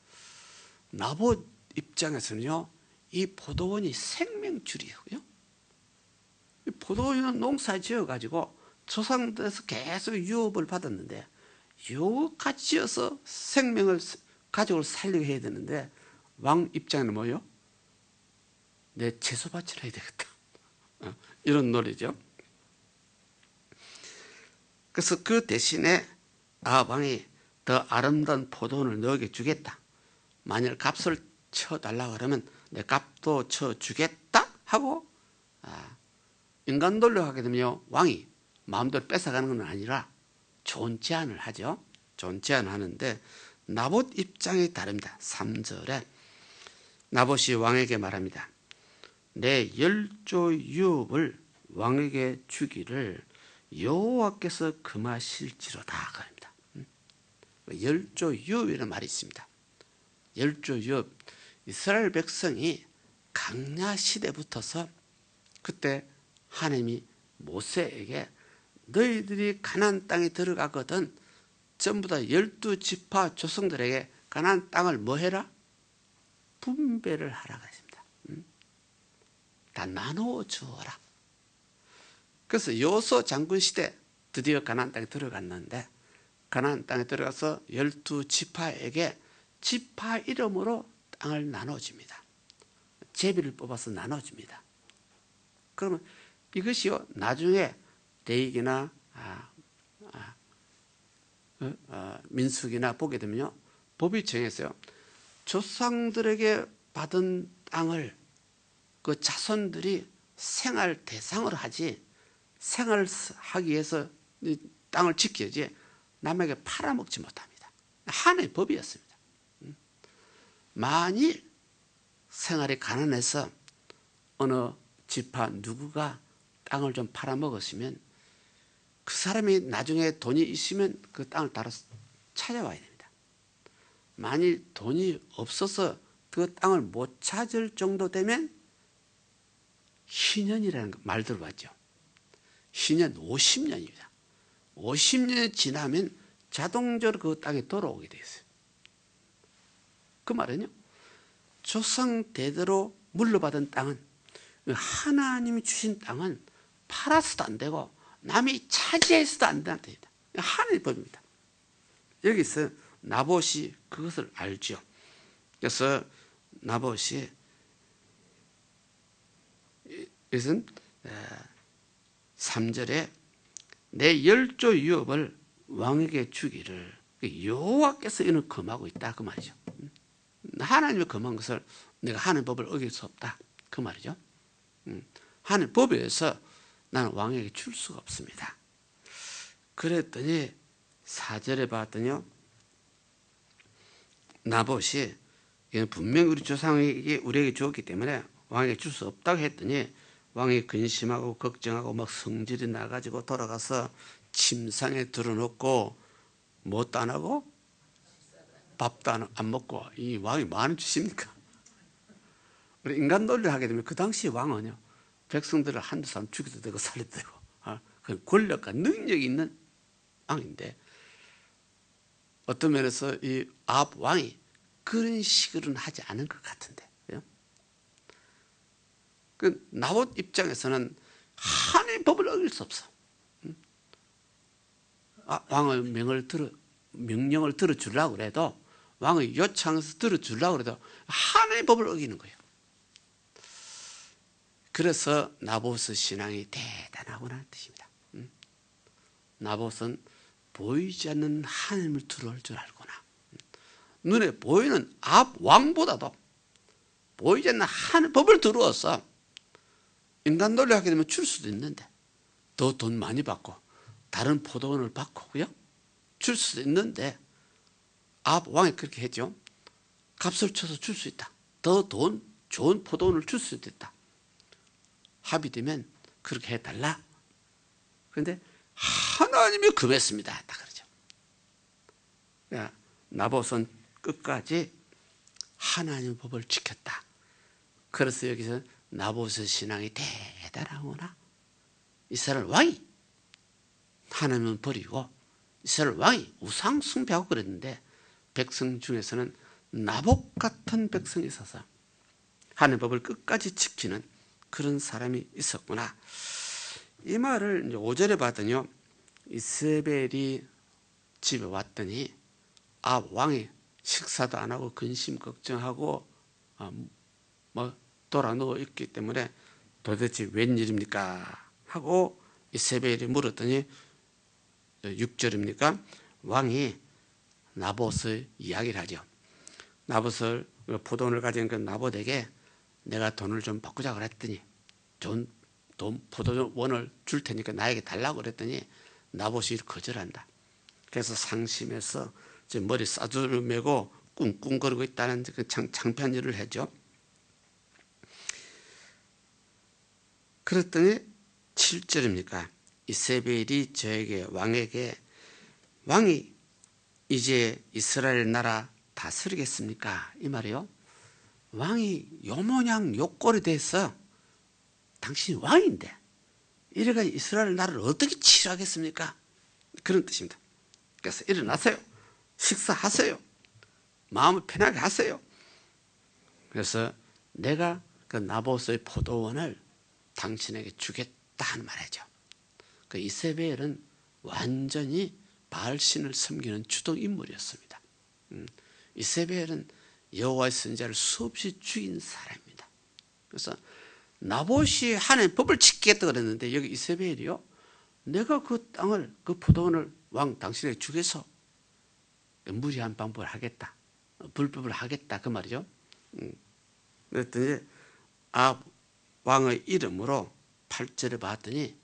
나봇 입장에서는요 이 포도원이 생명줄이고요. 이 포도원은 농사 지어가지고 조상들에서 계속 유업을 받았는데 여우같이 지어서 생명을, 가족을 살리게 해야 되는데 왕 입장에는 뭐예요? 내 채소 밭을 해야 되겠다. 이런 논리죠. 그래서 그 대신에 왕이 더 아름다운 포도원을 너에게 주겠다. 만일 값을 쳐달라 그러면 내 값도 쳐주겠다 하고, 인간 논리하게 되면 왕이 마음대로 뺏어가는 건 아니라 좋은 제안을 하죠. 좋은 제안을 하는데 나봇 입장이 다릅니다. 3절에 나봇이 왕에게 말합니다. 내 10조 유업을 왕에게 주기를 여호와께서 금하실지로다 그럽니다. 10조 유업이라는 말이 있습니다. 10조 유업, 이스라엘 백성이 강야 시대부터서 그때 하나님이 모세에게 너희들이 가나안 땅에 들어가거든 전부 다 12지파 조상들에게 가나안 땅을 뭐 해라? 분배를 하라고 했습니다. 다 나누어 주어라. 그래서 여호수아 장군 시대 드디어 가나안 땅에 들어갔는데 가나안 땅에 들어가서 12지파에게 지파 이름으로 땅을 나눠줍니다. 제비를 뽑아서 나눠줍니다. 그러면 이것이요 나중에 레위기나 민수기나 보게 되면요 법이 정했어요. 조상들에게 받은 땅을 그 자손들이 생활 대상으로 하지 생활하기 위해서 땅을 지켜야지 남에게 팔아먹지 못합니다. 하나님의 법이었습니다. 만일 생활이 가난해서 어느 지파 누구가 땅을 좀 팔아먹었으면 그 사람이 나중에 돈이 있으면 그 땅을 따라 찾아와야 됩니다. 만일 돈이 없어서 그 땅을 못 찾을 정도 되면 희년이라는 말 들어봤죠. 희년 50년입니다. 50년이 지나면 자동적으로 그 땅에 돌아오게 되어 있어요. 그 말은요 조상 대대로 물려받은 땅은 하나님이 주신 땅은 팔아서도 안 되고 남이 차지해서도 안 된다. 하나님의 법입니다. 여기서 나봇이 그것을 알죠. 그래서 나봇이 이것은 3절에 내 10조 유업을 왕에게 주기를 여호와께서 이는 금하고 있다 그 말이죠. 하나님이 금한 것을 내가 하나님의 법을 어길 수 없다 그 말이죠. 하나님의 법에 의해서 나는 왕에게 줄 수가 없습니다. 그랬더니 4절에 봤더니요 나봇이 분명히 우리 조상에게 우리에게 주었기 때문에 왕에게 줄 수 없다고 했더니 왕이 근심하고 걱정하고 막 성질이 나가지고 돌아가서 침상에 들어놓고 뭣도 안 하고 밥도 안 먹고 이 왕이 뭐 하는 짓입니까? 우리 인간 논리를 하게 되면 그 당시 왕은요 백성들을 한두 사람 죽여도 되고 살려도 되고 그 권력과 능력이 있는 왕인데 어떤 면에서 이 아합 왕이 그런 식으로는 하지 않은 것 같은데 그 나봇 입장에서는 하나님의 법을 어길 수 없어. 왕의 명령을 들어주려고 그래도 왕의 요청에서 들어주려고 그래도 하나님의 법을 어기는 거예요. 그래서 나봇의 신앙이 대단하구나 뜻입니다. 나봇은 보이지 않는 하나님을 두려울 줄 알구나. 눈에 보이는 아합 왕보다도 보이지 않는 하나님의 법을 두려워서 인간 논리하게 되면 줄 수도 있는데 더 돈 많이 받고 다른 포도원을 바꾸고요 줄 수도 있는데 아합 왕이 그렇게 했죠. 값을 쳐서 줄 수 있다. 더 좋은 포도원을 줄 수도 있다. 합의 되면 그렇게 해달라. 그런데 하나님이 금했습니다. 딱 그러죠. 나봇은 끝까지 하나님의 법을 지켰다. 그래서 여기서 나봇의 신앙이 대단하구나. 이스라엘 왕이 하나님은 버리고 이스라엘 왕이 우상 숭배하고 그랬는데 백성 중에서는 나봇 같은 백성이 있어서 하나님의 법을 끝까지 지키는 그런 사람이 있었구나. 이 말을 이제 5절에 봤더니요 이세벨이 집에 왔더니 왕이 식사도 안 하고 근심 걱정하고 돌아 누워 있기 때문에 도대체 웬일입니까 하고 이세벨이 물었더니 6절입니까? 왕이 나봇의 이야기를 하죠. 나봇을 포도원을 가진 그 나봇에게 내가 돈을 좀 바꾸자 그랬더니 돈 포도원을 줄 테니까 나에게 달라고 그랬더니 나봇이 거절한다. 그래서 상심해서 머리 싸두를 메고 꿍꿍거리고 있다는 그 창피한 일을 했죠. 그랬더니 7절입니까? 이세벨이 저에게 왕이 이제 이스라엘 나라 다스리겠습니까? 이 말이요. 왕이 요모양 요꼴이 돼서 당신이 왕인데 이래가 이스라엘 나라를 어떻게 치료하겠습니까? 그런 뜻입니다. 그래서 일어나세요. 식사하세요. 마음을 편하게 하세요. 그래서 내가 그 나봇의 포도원을 당신에게 주겠다 하는 말이죠. 그 이세벨은 완전히 바알신을 섬기는 주도 인물이었습니다. 이세벨은 여호와의 선지자를 수없이 죽인 사람입니다. 그래서 나봇이 하나님의 법을 지키겠다 그랬는데 여기 이세벨이요, 내가 그 땅을 그 포도원을 왕 당신에게 주겠소. 무리한 방법을 하겠다, 불법을 하겠다 그 말이죠. 그랬더니 왕의 이름으로 8절에 봤더니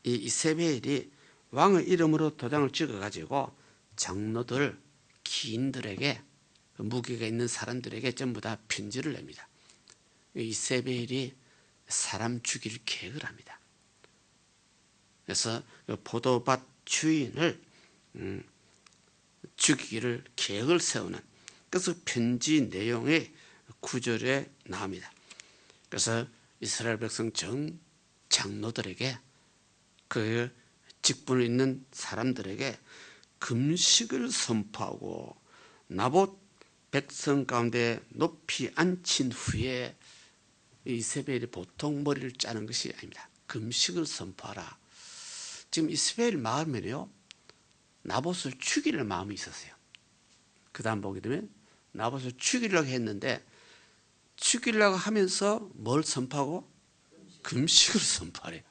이 이세벨이 왕의 이름으로 도장을 찍어가지고 장로들, 기인들에게, 무기가 있는 사람들에게 전부 다 편지를 냅니다. 이세벨이 사람 죽일 계획을 합니다. 그래서 포도밭 주인을 죽이기를 계획을 세우는, 그래서 편지 내용의 9절에 나옵니다. 그래서 이스라엘 백성 전 장로들에게, 그 직분을 있는 사람들에게 금식을 선포하고 나봇 백성 가운데 높이 앉힌 후에 이세벨이 보통 머리를 짜는 것이 아닙니다. 금식을 선포하라. 지금 이세벨 마음에는요, 나봇을 죽이려 마음이 있었어요. 그 다음 보게 되면 나봇을 죽이려고 했는데, 죽이려고 하면서 뭘 선포하고? 금식을 선포하래요.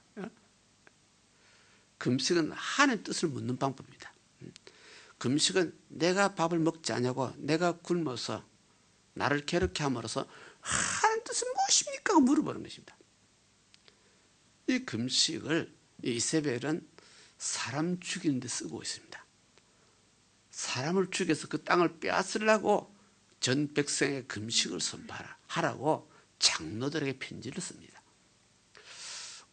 금식은 하나님의 뜻을 묻는 방법입니다. 금식은 내가 밥을 먹지 않냐고, 내가 굶어서 나를 괴롭게 함으로써 하나님의 뜻은 무엇입니까? 물어보는 것입니다. 이 금식을 이세벨은 사람 죽이는 데 쓰고 있습니다. 사람을 죽여서 그 땅을 빼앗으려고 전 백성의 금식을 선포하라고 장로들에게 편지를 씁니다.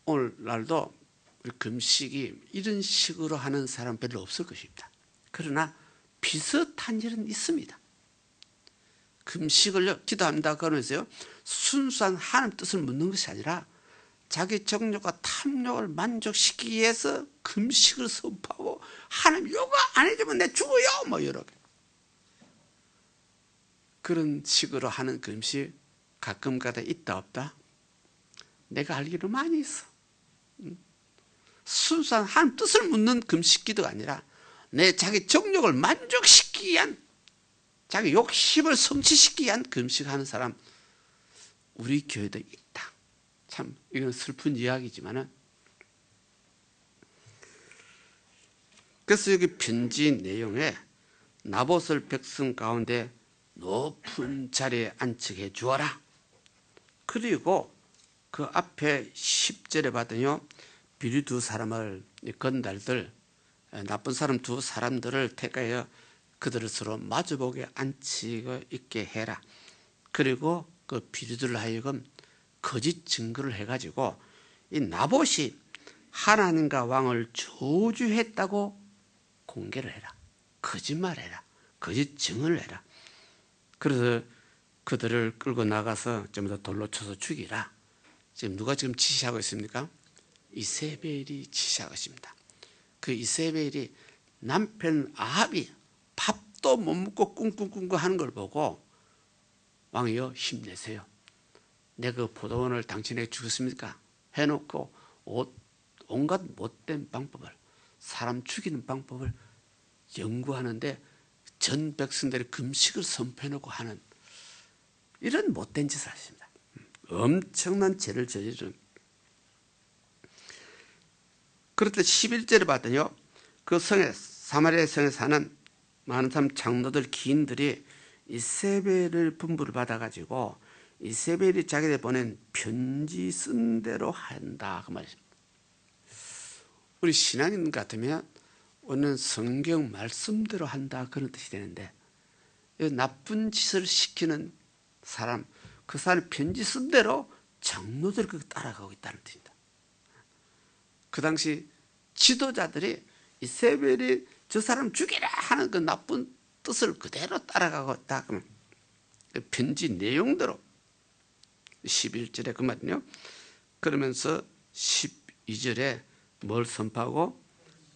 오늘날도 금식이 이런 식으로 하는 사람 별로 없을 것입니다. 그러나 비슷한 일은 있습니다. 금식을 기도합니다 그러면서요, 순수한 하나님 뜻을 묻는 것이 아니라 자기 정욕과 탐욕을 만족시키기 위해서 금식을 선포하고, 하나님 요거 안 해주면 내 죽어요 뭐 여러 개. 그런 식으로 하는 금식 가끔가다 있다 없다? 내가 알기로 많이 있어. 순수한 하나님 뜻을 묻는 금식 기도가 아니라 내 자기 정욕을 만족시키기 위한, 자기 욕심을 성취시키기 위한 금식하는 사람 우리 교회도 있다. 참 이건 슬픈 이야기지만은, 그래서 여기 편지 내용에 나봇을 백성 가운데 높은 자리에 앉히게 해 주어라. 그리고 그 앞에 10절에 봤더니요, 비리 두 사람을, 건달들, 나쁜 사람 두 사람들을 택하여 그들을 서로 마주보게 앉히고 있게 해라. 그리고 그 비리들로 하여금 거짓 증거를 해가지고 이 나봇이 하나님과 왕을 저주했다고 공개를 해라. 거짓말해라. 거짓 증언을 해라. 그래서 그들을 끌고 나가서 전부 다 돌로 쳐서 죽이라. 지금 누가 지금 지시하고 있습니까? 이세벨이 지시하고 있습니다. 그 이세벨이 남편 아합이 밥도 못 먹고 꿍꿍꿍꿍 하는 걸 보고, 왕이여 힘내세요. 내가 그 포도원을 당신에게 주겠습니까? 해놓고 온갖 못된 방법을, 사람 죽이는 방법을 연구하는데 전 백성들이 금식을 선포해놓고 하는 이런 못된 짓을 하십니다. 엄청난 죄를 저지른. 그럴 때 11절에 봤더니요, 그 성에, 사마리아 성에 사는 많은 사람 장로들 기인들이 이세벨을 분부를 받아가지고 이세벨이 자기들 보낸 편지 쓴 대로 한다 그 말이죠. 우리 신앙인 같으면 오늘 성경 말씀대로 한다 그런 뜻이 되는데, 나쁜 짓을 시키는 사람, 그 사람 편지 쓴 대로 장로들 그 따라가고 있다는 뜻입니다. 그 당시 지도자들이 이세벨이 저 사람 죽이라 하는 그 나쁜 뜻을 그대로 따라가고 있다. 그러면 편지 내용대로 11절에 그 말이요. 그러면서 12절에 뭘 선포하고?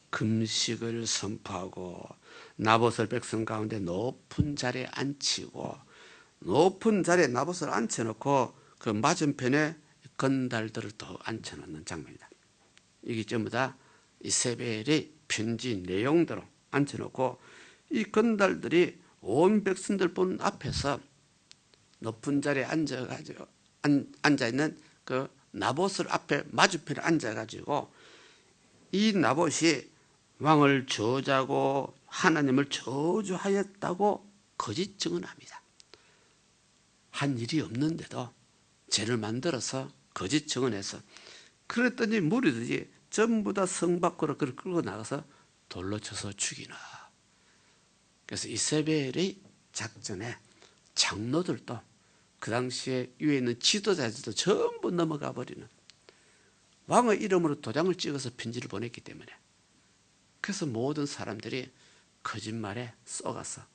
금식을 선포하고 나봇을 백성 가운데 높은 자리에 앉히고, 높은 자리에 나봇을 앉혀놓고 그 맞은편에 건달들을 더 앉혀놓는 장면이다. 이게 전부 다 이세벨의 편지 내용대로 앉혀놓고, 이 건달들이 온 백성들 보는 앞에서 높은 자리에 앉아있는 그 나봇을 앞에 맞은편에 앉아가지고 이 나봇이 왕을 저주하고 하나님을 저주하였다고 거짓 증언합니다. 한 일이 없는데도 죄를 만들어서 거짓 증언해서, 그랬더니 무리들이 전부 다 성 밖으로 그를 끌고 나가서 돌로 쳐서 죽이나. 그래서 이세벨의 작전에 장로들도 그 당시에 위에 있는 지도자들도 전부 넘어가 버리는, 왕의 이름으로 도장을 찍어서 편지를 보냈기 때문에, 그래서 모든 사람들이 거짓말에 속아서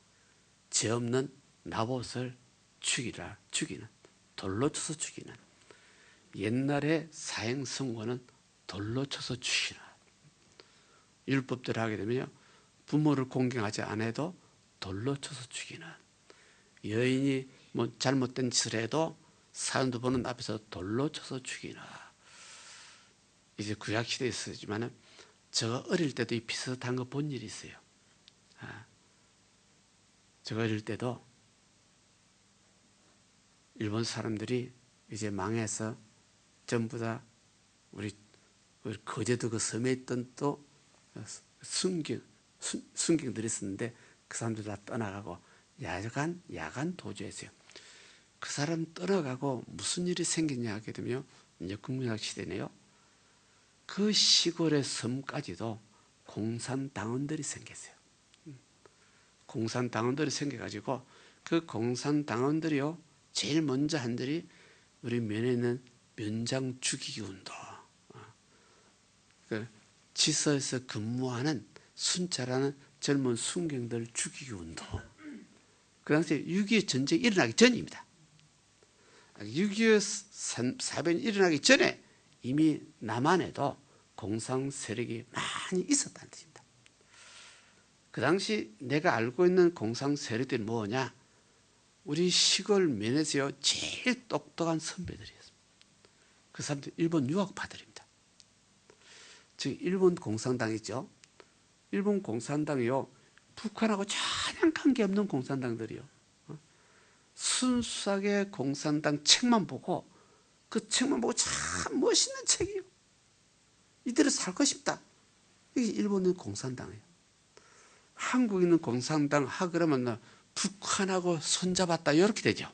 죄 없는 나봇을 죽이는, 돌로 쳐서 죽이는, 옛날에 사형선고는 돌로 쳐서 죽이는, 율법대로 하게 되면요 부모를 공경하지 않아도 돌로 쳐서 죽이는, 여인이 뭐 잘못된 짓을 해도 사람들 보는 앞에서 돌로 쳐서 죽이는. 이제 구약시대에 있었지만 제가 어릴 때도 이 비슷한 거 본 일이 있어요. 제가 어릴 때도 일본 사람들이 이제 망해서 전부 다 우리 거제도 그 섬에 있던 또 순경들이 있었는데 그 사람들 다 떠나가고 야간 도주했어요. 그 사람 떠나가고 무슨 일이 생겼냐 하게 되면 이제 국민학 시대네요. 그 시골의 섬까지도 공산당원들이 생겼어요. 공산당원들이 생겨가지고 그 공산당원들이요 제일 먼저 한 들이 우리 면에 있는 면장 죽이기 운동, 그 지서에서 근무하는 순찰하는 젊은 순경들 죽이기 운동. 그 당시에 6.25 전쟁이 일어나기 전입니다. 6.25 사변이 일어나기 전에 이미 남한에도 공산 세력이 많이 있었다는 뜻입니다. 그 당시 내가 알고 있는 공산 세력들이 뭐냐? 우리 시골 면에서요 제일 똑똑한 선배들이었습니다. 그 사람들 일본 유학파들입니다. 즉 일본 공산당 있죠. 일본 공산당이요 북한하고 전혀 관계없는 공산당들이요 순수하게 공산당 책만 보고, 그 책만 보고 참 멋있는 책이에요. 이대로 살고 싶다. 이게 일본의 공산당이에요. 한국에 있는 공산당 그러면 북한하고 손잡았다 이렇게 되죠.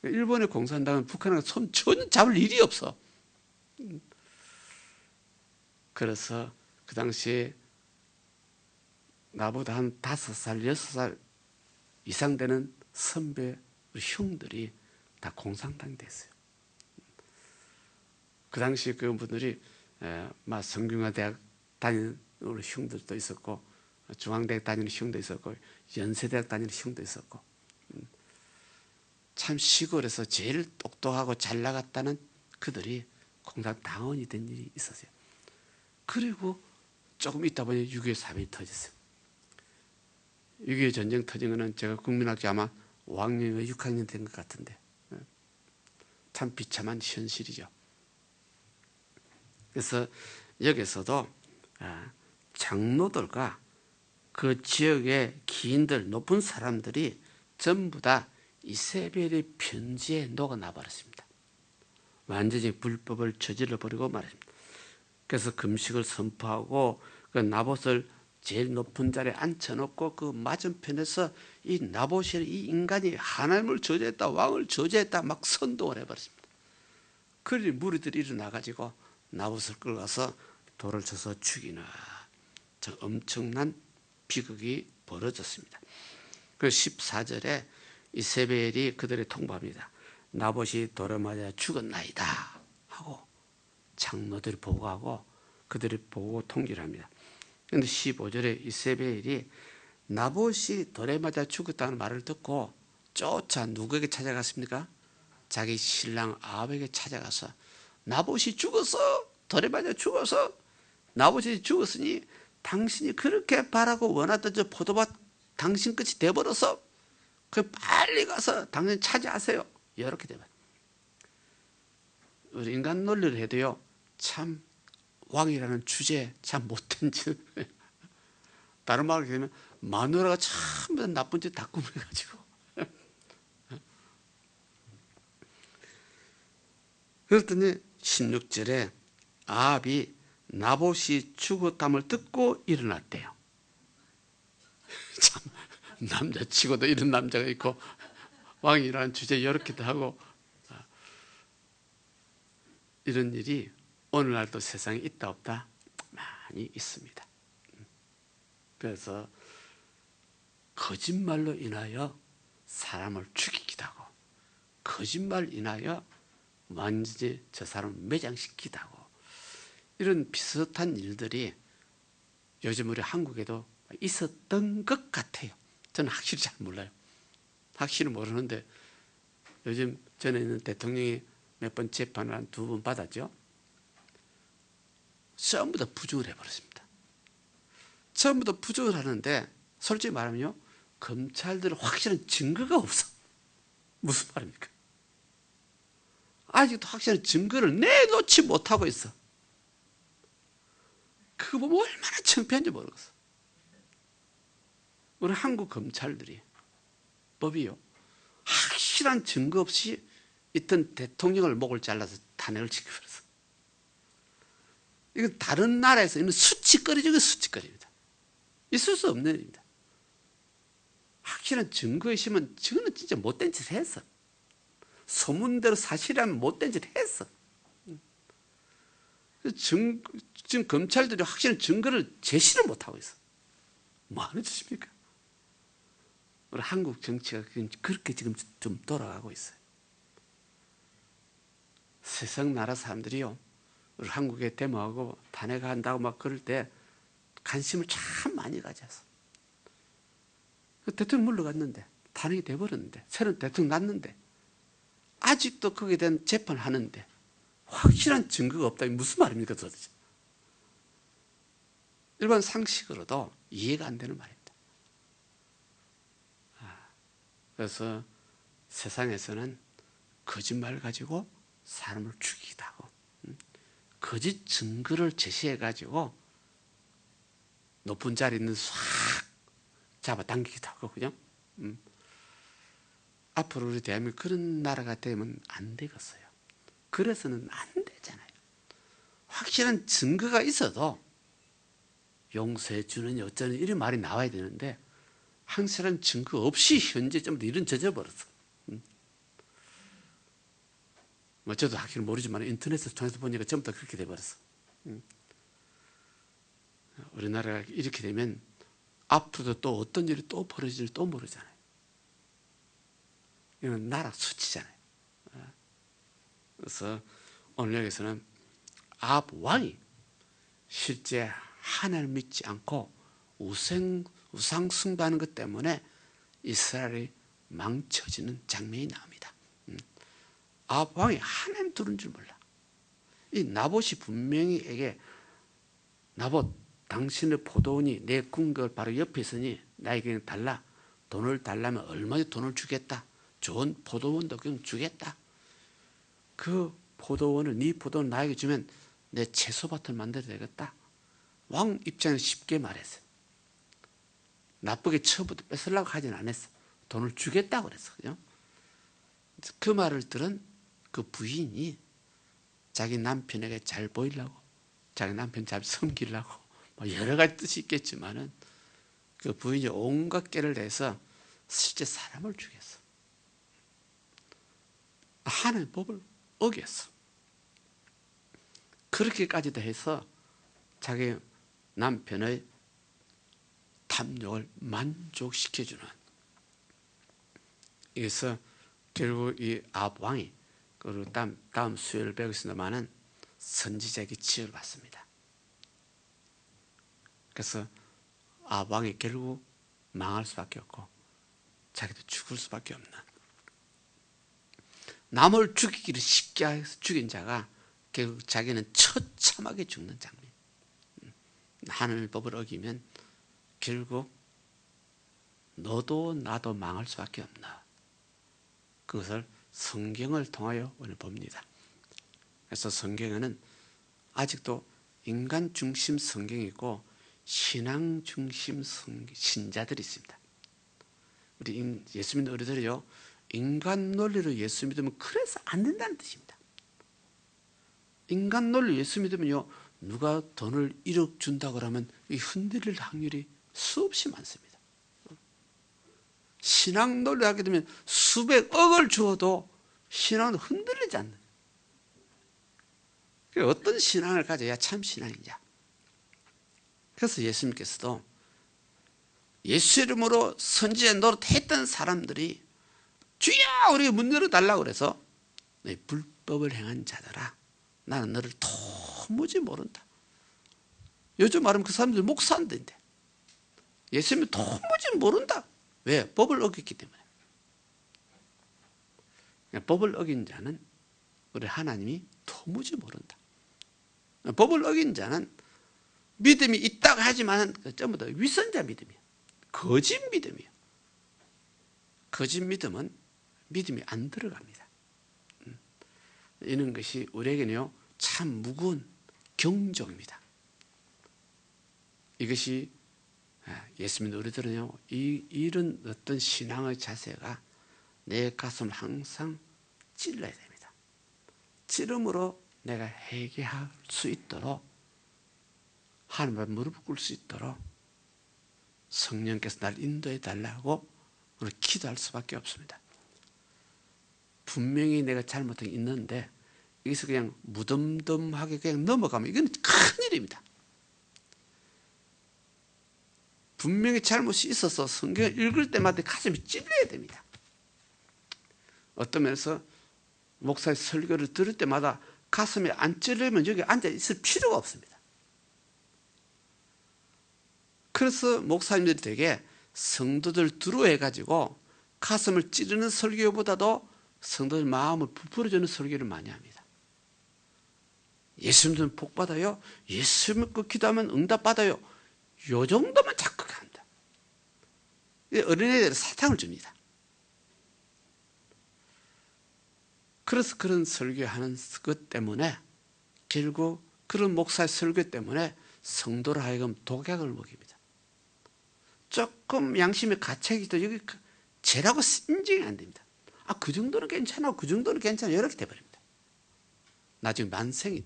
일본의 공산당은 북한하고 손 전혀 잡을 일이 없어. 그래서 그 당시에 나보다 한 5살, 6살 이상 되는 선배 우리 형들이 다 공산당이 됐어요. 그 당시 그분들이 성균관대학 다니는 우리 형들도 있었고, 중앙대학 다니는 형도 있었고, 연세대학 다니는 형도 있었고, 참 시골에서 제일 똑똑하고 잘 나갔다는 그들이 공산당원이 된 일이 있었어요. 그리고 조금 있다 보니 6.25 사변이 터졌어요. 6.25 전쟁 터진 거는 제가 국민학교 아마 5학년이나 6학년 된 것 같은데 참 비참한 현실이죠. 그래서 여기서도 장로들과 그 지역의 기인들, 높은 사람들이 전부 다 이세벨의 편지에 녹아나 버렸습니다. 완전히 불법을 저질러 버리고 말입니다. 그래서 금식을 선포하고 그 나봇을 제일 높은 자리에 앉혀놓고 그 맞은편에서 이 나봇이 이 인간이 하나님을 저주했다, 왕을 저주했다 막 선동을 해버렸습니다. 그러니 무리들이 일어나가지고 나봇을 끌어가서 돌을 쳐서 죽이나, 저 엄청난 비극이 벌어졌습니다. 그 14절에 이세벨이 그들의 통보합니다. 나봇이 돌에 맞아 죽었나이다 하고 장로들이 보고하고 그들이 보고 통지를 합니다. 그런데 15절에 이세벨이 나봇이 돌에 맞아 죽었다는 말을 듣고 쫓아 누구에게 찾아갔습니까? 자기 신랑 아합에게 찾아가서 나봇이 죽었어, 돌에 맞아 죽어서 나봇이 죽었으니 당신이 그렇게 바라고 원하던 저 포도밭 당신 끝이 돼버려서 그 빨리 가서 당신 차지하세요. 이렇게 되면 우리 인간 논리를 해도요, 참 왕이라는 주제에 참 못된 짓. 다른 말로 하면 마누라가 참 나쁜 짓 다 꾸며가지고. 그랬더니 16절에 아합이 나봇이 죽었담을 듣고 일어났대요. 참 남자치고도 이런 남자가 있고 왕이라는 주제에 이렇게도 하고, 이런 일이 오늘날도 세상에 있다 없다? 많이 있습니다. 그래서 거짓말로 인하여 사람을 죽이기도 하고, 거짓말 인하여 완전히 저 사람을 매장시키기도 하고, 이런 비슷한 일들이 요즘 우리 한국에도 있었던 것 같아요. 저는 확실히 잘 몰라요. 확실히 모르는데 요즘 전에는 대통령이 몇 번 재판을 한 2번 받았죠. 전부 다 부정을 해버렸습니다. 전부 다 부정을 하는데 솔직히 말하면요, 검찰들은 확실한 증거가 없어. 무슨 말입니까? 아직도 확실한 증거를 내놓지 못하고 있어. 그거 보면 얼마나 창피한지 모르겠어. 우리 한국 검찰들이 법이요, 확실한 증거 없이 있던 대통령을 목을 잘라서 탄핵을 시켜버렸어. 이건 다른 나라에서 있는 수치거리 중에 수치거리입니다. 있을 수 없는 일입니다. 확실한 증거 있으면 저는 진짜 못된 짓을 했어. 소문대로 사실이라면 못된 짓을 했어. 지금 검찰들이 확실한 증거를 제시를 못하고 있어. 뭐 하는 짓입니까? 우리 한국 정치가 그렇게 지금 좀 돌아가고 있어요. 세상 나라 사람들이요, 우리 한국에 데모하고 탄핵한다고 막 그럴 때 관심을 참 많이 가졌어. 대통령 물러갔는데, 탄핵이 돼버렸는데, 새로운 대통령 났는데, 아직도 거기에 대한 재판을 하는데 확실한 증거가 없다. 무슨 말입니까 도대체? 일반 상식으로도 이해가 안 되는 말입니다. 그래서 세상에서는 거짓말 가지고 사람을 죽이기도 하고, 거짓 증거를 제시해 가지고 높은 자리에 있는 싹 잡아당기기도 하고, 그죠? 앞으로 우리 대한민국 그런 나라가 되면 안 되겠어요. 그래서는 안 되잖아요. 확실한 증거가 있어도 용서해 주느니 어쩌니 이런 말이 나와야 되는데, 확실한 증거 없이 현재 좀 이런 젖어버렸어. 뭐 저도 확실히 모르지만 인터넷을 통해서 보니까 전부 다 그렇게 돼버렸어. 우리나라가 이렇게 되면 앞으로도 또 어떤 일이 또 벌어질지 또 모르잖아요. 이건 나라 수치잖아요. 그래서 오늘 여기서는 아합 왕이 실제 하나님을 믿지 않고 우상 숭배하는 것 때문에 이스라엘이 망쳐지는 장면이 나옵니다. 아합 왕이 하나님 두른 줄 몰라. 이 나봇이 분명히 에게, 나봇 당신의 포도원이 내 궁궐 바로 옆에 있으니 나에게 달라. 돈을 달라면 얼마나 돈을 주겠다. 좋은 포도원도 그냥 주겠다. 그 포도원을, 네 포도원 나에게 주면 내 채소밭을 만들어야 되겠다. 왕 입장에서 쉽게 말했어요. 나쁘게 처부터 뺏으려고 하진 않았어. 돈을 주겠다고 그랬어. 그죠? 그 말을 들은 그 부인이 자기 남편에게 잘 보이려고, 자기 남편 잘 섬기려고 뭐 여러 가지 뜻이 있겠지만은 그 부인이 온갖 깨를 내서 실제 사람을 죽였어. 하나님의 법을 어겼어. 그렇게까지도 해서 자기 남편의 탐욕을 만족시켜주는, 그래서 결국 이 아합왕이, 그리고 다음 수요일 배우겠습니다마는 선지자에게 지혜를 받습니다. 그래서 아합왕이 결국 망할 수밖에 없고 자기도 죽을 수밖에 없는, 남을 죽이기를 쉽게 해서 죽인 자가 결국 자기는 처참하게 죽는 장면. 하나님의 법을 어기면 결국 너도 나도 망할 수밖에 없나, 그것을 성경을 통하여 오늘 봅니다. 그래서 성경에는 아직도 인간 중심 성경이 있고 신앙 중심 신자들이 있습니다. 우리 예수 믿는 우리들이요, 인간 논리로 예수 믿으면 그래서 안 된다는 뜻입니다. 인간 논리로 예수 믿으면요, 누가 돈을 1억 준다고 하면 흔들릴 확률이 수없이 많습니다. 신앙 논리를 하게 되면 수백억을 주어도 신앙은 흔들리지 않는, 어떤 신앙을 가져야 참 신앙이냐. 그래서 예수님께서도 예수 이름으로 선지자 노릇했던 사람들이 주여 우리에게 문 열어달라고 그래서 불법을 행한 자들아 나는 너를 도무지 모른다. 요즘 말하면 그 사람들이 목사인데 예수님이 도무지 모른다. 왜? 법을 어겼기 때문에. 법을 어긴 자는 우리 하나님이 도무지 모른다. 법을 어긴 자는 믿음이 있다고 하지만 전부 다 위선자 믿음이에요. 거짓 믿음이에요. 거짓 믿음은 믿음이 안 들어갑니다. 이런 것이 우리에게는요 참 무거운 경종입니다. 이것이 예수 믿는 우리들은요 이런 어떤 신앙의 자세가 내 가슴을 항상 찔러야 됩니다. 찌름으로 내가 회개할 수 있도록, 하나님 앞에 무릎 꿇을 수 있도록 성령께서 날 인도해 달라고 오늘 기도할 수밖에 없습니다. 분명히 내가 잘못한 게 있는데 여기서 그냥 무덤덤하게 그냥 넘어가면 이건 큰일입니다. 분명히 잘못이 있어서 성경을 읽을 때마다 가슴이 찔려야 됩니다. 어떤 면에서 목사의 설교를 들을 때마다 가슴이 안 찔리면 여기 앉아 있을 필요가 없습니다. 그래서 목사님들이 되게 성도들 두루해가지고 가슴을 찌르는 설교보다도 성도들 마음을 부풀어주는 설교를 많이 합니다. 예수 믿으면 복 받아요. 예수 믿고 기도하면 응답 받아요. 요 정도만 자꾸 합니다. 어린애들은 사탕을 줍니다. 그래서 그런 설교하는 것 때문에 결국 그런 목사의 설교 때문에 성도를 하여금 독약을 먹입니다. 조금 양심의 가책이도 여기 죄라고 인정이 안 됩니다. 아, 그 정도는 괜찮아, 그 정도는 괜찮아, 이렇게 돼버립니다. 나중에 만성이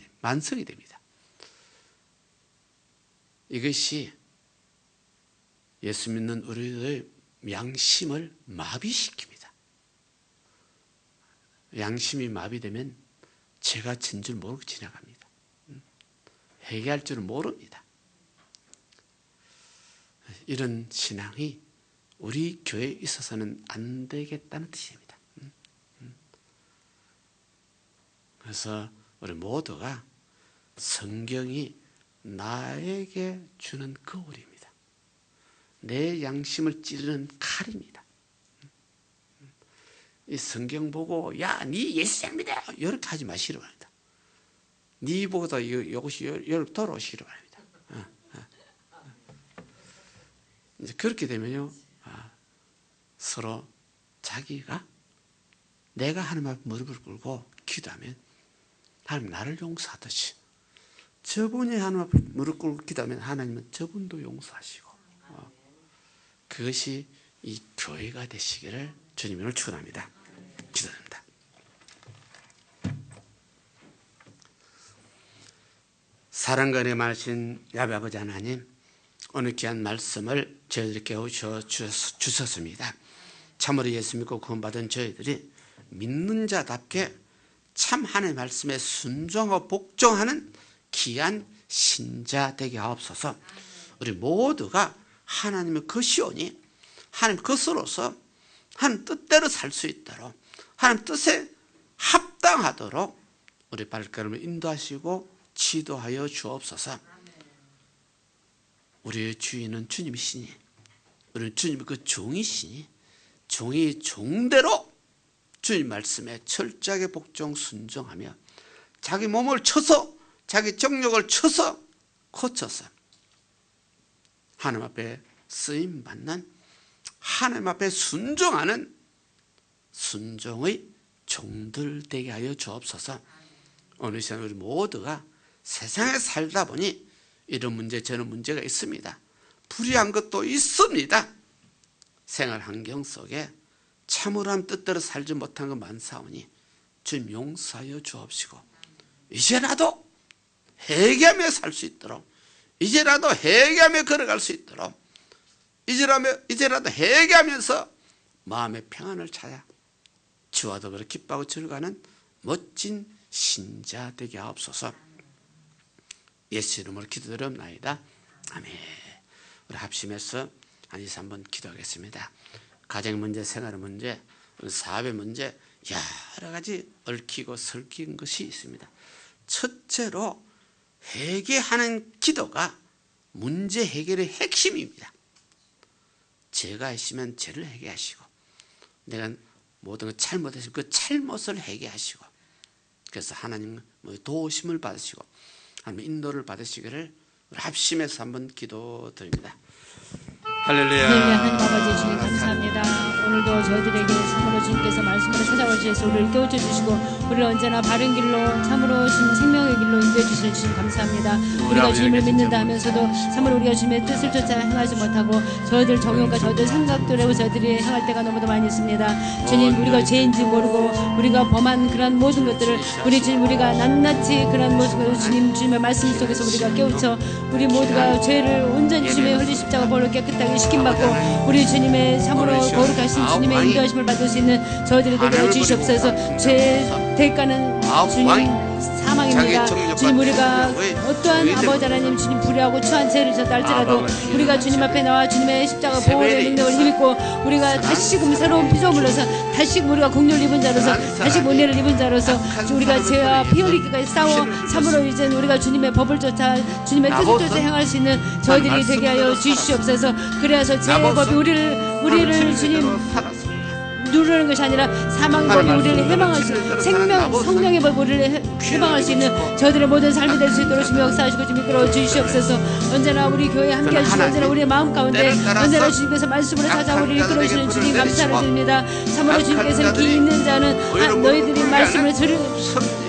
됩니다. 이것이 예수 믿는 우리의 양심을 마비시킵니다. 양심이 마비되면 죄가 진 줄 모르고 지나갑니다. 회개할 줄 모릅니다. 이런 신앙이 우리 교회에 있어서는 안 되겠다는 뜻입니다. 그래서 우리 모두가 성경이 나에게 주는 거울입니다. 내 양심을 찌르는 칼입니다. 이 성경 보고 야, 니 예수 믿어 이렇게 하지 마시기 바랍니다. 니 보고도 이것이 돌아오시기 바랍니다. 이제 그렇게 되면요, 서로 자기가 내가 하나님 앞에 무릎을 꿇고 기도하면 하나님 나를 용서하듯이 저분이 하나님 앞에 무릎 꿇고 기도하면 하나님은 저분도 용서하시고 그것이 이 교회가 되시기를 주님을 축원합니다. 기도합니다. 사랑과 은혜 많으신 야베 아버지 하나님, 오늘 귀한 말씀을 저희들에게 깨우쳐 주셨습니다. 참으로 예수 믿고 구원받은 저희들이 믿는 자답게 참 하나님의 말씀에 순종하고 복종하는 귀한 신자 되게 하옵소서. 우리 모두가 하나님의 것이오니 하나님 것으로서 하나님 뜻대로 살 수 있도록 하나님 뜻에 합당하도록 우리 발걸음을 인도하시고 지도하여 주옵소서. 우리의 주인은 주님이시니 우리는 주님의 그 종이시니 종이 종대로 주님 말씀에 철저하게 복종 순종하며 자기 몸을 쳐서 자기 정력을 쳐서 고쳐서 하나님 앞에 쓰임받는 하나님 앞에 순종하는 순종의 종들 되게 하여 주옵소서. 오늘 시간 우리 모두가 세상에 살다 보니 이런 문제 저런 문제가 있습니다. 불의한 것도 있습니다. 생활 환경 속에 참으로 하나님 뜻대로 살지 못한 것 많사오니 주님 용서하여 주옵시고 이제라도 회개하며 살 수 있도록 이제라도 회개하며 걸어갈 수 있도록 이제라도 회개하면서 마음의 평안을 찾아 주와 더불어 기뻐하고 즐거워하는 멋진 신자 되게 하옵소서. 예수 이름으로 기도드립나이다. 아멘. 우리 합심해서 한이서 한번 기도하겠습니다. 가정 문제, 생활 문제, 사업의 문제 여러 가지 얽히고 설킨 것이 있습니다. 첫째로 회개하는 기도가 문제 해결의 핵심입니다. 죄가 있으면 죄를 회개하시고 내가 모든 걸 잘못했으면 그 잘못을 회개하시고 그래서 하나님 도우심을 받으시고 하나님 인도를 받으시기를 합심해서 한번 기도드립니다. 할렐루야. 하나님 아버지 주님 감사합니다. 오늘도 저희들에게 참으로 주님께서 말씀으로 찾아오셔서 우리를 깨우쳐 주시고 우리를 언제나 바른 길로 참으로 생명의 길로 인도해 주시는 주님 감사합니다. 우리가 주님을 믿는다 하면서도 참으로 우리가 주님의 뜻을 쫓아 행하지 못하고 저희들 정욕과 저희들 생각대로 저희들이 행할 때가 너무도 많이 있습니다. 주님 우리가 죄인지 모르고 우리가 범한 그런 모든 것들을 우리 주님 우리가 낱낱이 그런 모습을 주님의 말씀 속에서 우리가 깨우쳐 우리 모두가 죄를 온전히 주님의 흘린 십자가 볼로 깨끗하게 시킴받고 우리 주님의 참으로 거룩하신 주님의 인도하심을 받을 수 있는 저희들이 되게 주시옵소서. 죄의 대가는 주님 사망입니다. 주님 우리가 어떠한 아버지 하나님 주님 불의하고 추한 죄를 졌다 할지라도 우리가 주님 앞에 나와 주님의 십자가 보혈의 능력을 힘입고 우리가 다시금 새로운 피조물을 흘려서 다시금 우리가 공료를 입은 자로서 다시 은혜를 입은 자로서 우리가 죄와 피 흘리기까지 싸워 참으로 이제 우리가 주님의 법을 쫓아 주님의 뜻을 쫓아 행할 수 있는 저희들이 되게 하여 주시옵소서. 그래서 죄의 법이 우리를 주님 누르는 것이 아니라 사망의 법이 우리를 해방할 수 있는 생명 성령의 법이 우리를 해방할 수 있는 저들의 모든 삶이 될 수 있도록 주님 역사하시고 주님 이끌어 주시옵소서. 언제나 우리 교회에 함께 하시고 언제나 우리의 마음 가운데 언제나 주님께서 말씀으로 찾아 우리를 이끌어 주시는 주님 감사를 드립니다. 참으로 주님께서는 귀 있는 자는 너희들이 말씀을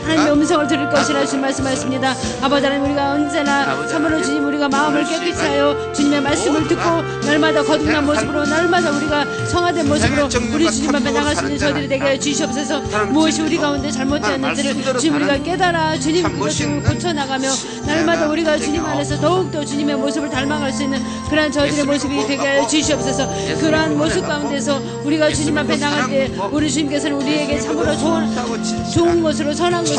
하나님의 음성을 들을 것이라 주님 말씀하셨습니다. 아버지 하나님 우리가 언제나 참으로 주님 우리가 마음을 깨끗이 하여 주님의 말씀을 듣고 날마다 거듭난 모습으로 날마다 우리가 성화된 모습으로 우리 주님 앞에 나갈 수 있는 저들이 되게 주시옵소서. 무엇이 우리 가운데 잘못되었는지를 주님 우리가 깨달아 주님 그것을 고쳐나가며 날마다 우리가 주님 안에서 더욱더 주님의 모습을 닮아갈 수 있는 그러한 저희들의 모습이 되게 주시옵소서. 그러한 모습 가운데서 우리가 주님 앞에 나갈 때 우리 주님께서는 우리에게 참으로 좋은 것으로 선한 것으로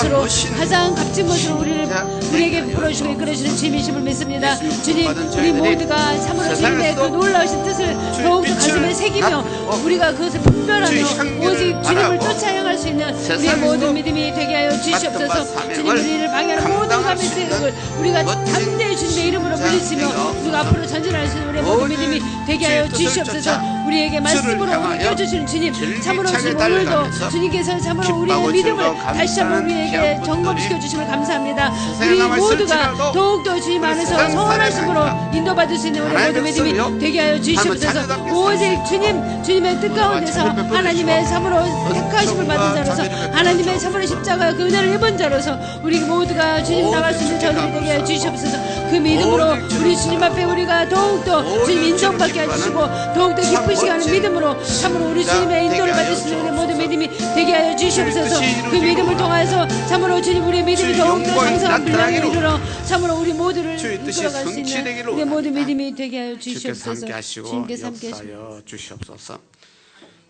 가장 값진 것으로 우리에게 베풀어주시고 이끌어주시는 주님이심을 믿습니다. 주님 우리 모두가 참으로 주님의 그 놀라우신 뜻을 더욱더 가슴에 새기며 우리가 그것을 분별하며 오직 주님을 쫓아 행할 수 있는 우리의 모든 믿음이 되게 하여 주시옵소서. 주님 우리를 방해하는 모든 감의 세력을 우리가 담대히 주님의 이름으로 물리치며 우리가 앞으로 전진할 수 있는 우리의 모든 믿음이 되게 하여 주시옵소서. 우리에게 말씀으로 우리 껴주시는 주님 참으로 주님 오늘도 주님께서 참으로 우리의 믿음을 다시 한번 우리에게 점검시켜 주심을 감사합니다. 우리 모두가 더욱더 주님 안에서 선하심으로 인도받을 수 있는 우리의 모든 믿음이 되게 하여 주시옵소서. 오직 주님의 뜻 가운데서 하나님의 참으로 택하심을 받은 자로서 하나님의 참으로 십자가 그 은혜를 입은 자로서 우리 모두가 주님 나갈 수 있는 저들이 되게 하여 주시옵소서. 그 믿음으로 우리 주님 앞에 우리가 더욱더 주님 인정받게 해주시고 더욱더 기쁘시게 하는 믿음으로 참으로 우리 주님의 인도를 받을 수 있는 모든 믿음이 되게 하여 주시옵소서. 그 믿음을 통하여서 참으로 주님 우리의 믿음이 더욱더 장성한 분량에 이르러 참으로 우리 모두를 이끌어갈 수 있는 우리의 모든 믿음이 되게 하여 주시옵소서. 함께 하시고 주님께서 함께 역사하여 주시옵소서.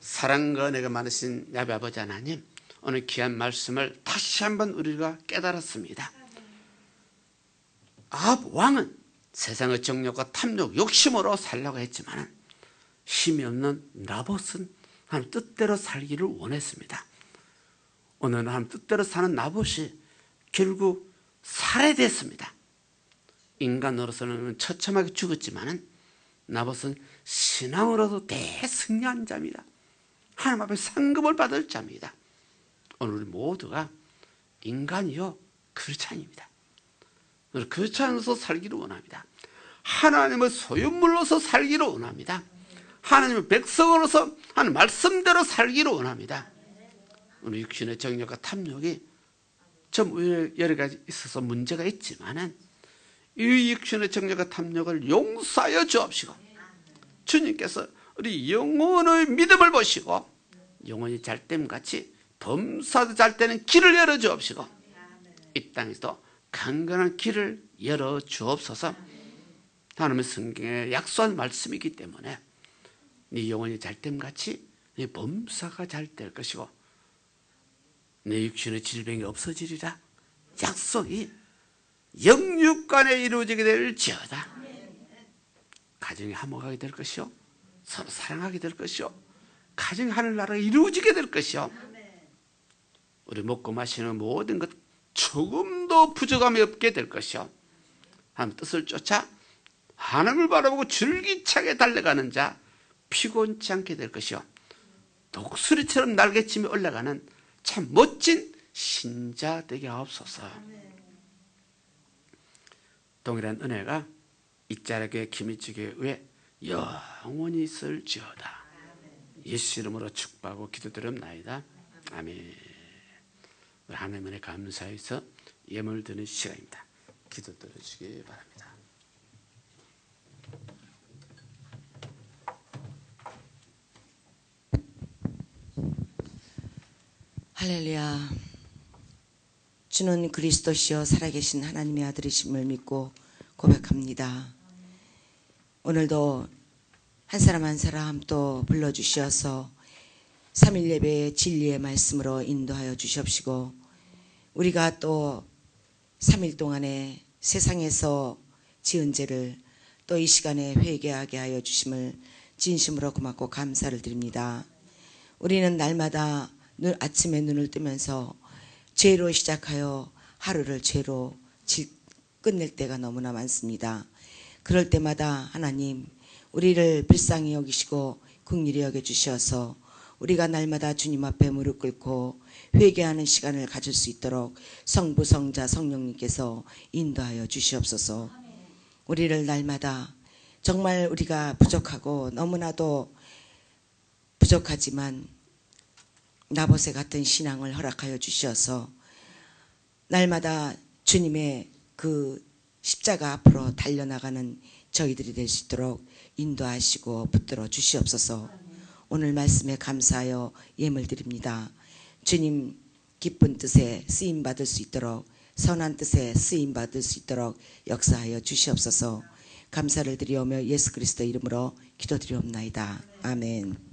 사랑과 은혜가 많으신 야베 아버지 하나님, 오늘 귀한 말씀을 다시 한번 우리가 깨달았습니다. 아합 왕은 세상의 정욕과 탐욕, 욕심으로 살려고 했지만 힘이 없는 나봇은 하나님 뜻대로 살기를 원했습니다. 오늘 하나님 뜻대로 사는 나봇이 결국 살해됐습니다. 인간으로서는 처참하게 죽었지만 나봇은 신앙으로도 대승리한 자입니다. 하나님 앞에 상급을 받을 자입니다. 오늘 우리 모두가 인간이요 그리스도인입니다. 그리스도인으로서 살기를 원합니다. 하나님의 소유물로서 살기를 원합니다. 하나님의 백성으로서 하는 말씀대로 살기를 원합니다. 우리 육신의 정욕과 탐욕이 좀 여러 가지 있어서 문제가 있지만 이 육신의 정욕과 탐욕을 용서하여 주옵시고 주님께서 우리 영혼의 믿음을 보시고 영혼이 잘됨같이 범사도 잘되는 길을 열어 주옵시고 이 땅에서도 강건한 길을 열어 주옵소서. 하나님의 성경에 약속한 말씀이기 때문에 네 영혼이 잘됨같이 네 범사가 잘 될 것이고 내 육신의 질병이 없어지리라 약속이 영육간에 이루어지게 될지어다. 가정이 화목하게 될 것이요 서로 사랑하게 될 것이요 가정이 하늘나라가 이루어지게 될 것이요 우리 먹고 마시는 모든 것 조금도 부족함이 없게 될 것이요 하나님 뜻을 쫓아 하나님을 바라보고 줄기차게 달려가는 자 피곤치 않게 될 것이요 독수리처럼 날개치며 올라가는 참 멋진 신자 되게 하옵소서. 동일한 은혜가 이 자락의 김희주교회 위에 영원히 있을지어다. 예수 이름으로 축복하고 기도드립나이다. 아멘. 하나님 은혜 감사해서 예물 드는 시간입니다. 기도 드려주시기 바랍니다. 할렐루야. 주는 그리스도시요 살아계신 하나님의 아들이심을 믿고 고백합니다. 오늘도 한 사람 한 사람 또 불러주셔서 3일 예배의 진리의 말씀으로 인도하여 주시옵시고 우리가 또 3일 동안에 세상에서 지은 죄를 또 이 시간에 회개하게 하여 주심을 진심으로 고맙고 감사를 드립니다. 우리는 날마다 아침에 눈을 뜨면서 죄로 시작하여 하루를 죄로 끝낼 때가 너무나 많습니다. 그럴 때마다 하나님 우리를 불쌍히 여기시고 긍휼히 여겨주셔서 우리가 날마다 주님 앞에 무릎 꿇고 회개하는 시간을 가질 수 있도록 성부 성자 성령님께서 인도하여 주시옵소서. 우리를 날마다 정말 우리가 부족하고 너무나도 부족하지만 나봇의 같은 신앙을 허락하여 주셔서 날마다 주님의 그 십자가 앞으로 달려나가는 저희들이 될 수 있도록 인도하시고 붙들어 주시옵소서. 오늘 말씀에 감사하여 예물 드립니다. 주님 기쁜 뜻에 쓰임받을 수 있도록 선한 뜻에 쓰임받을 수 있도록 역사하여 주시옵소서. 감사를 드리오며 예수 그리스도 이름으로 기도드리옵나이다. 아멘.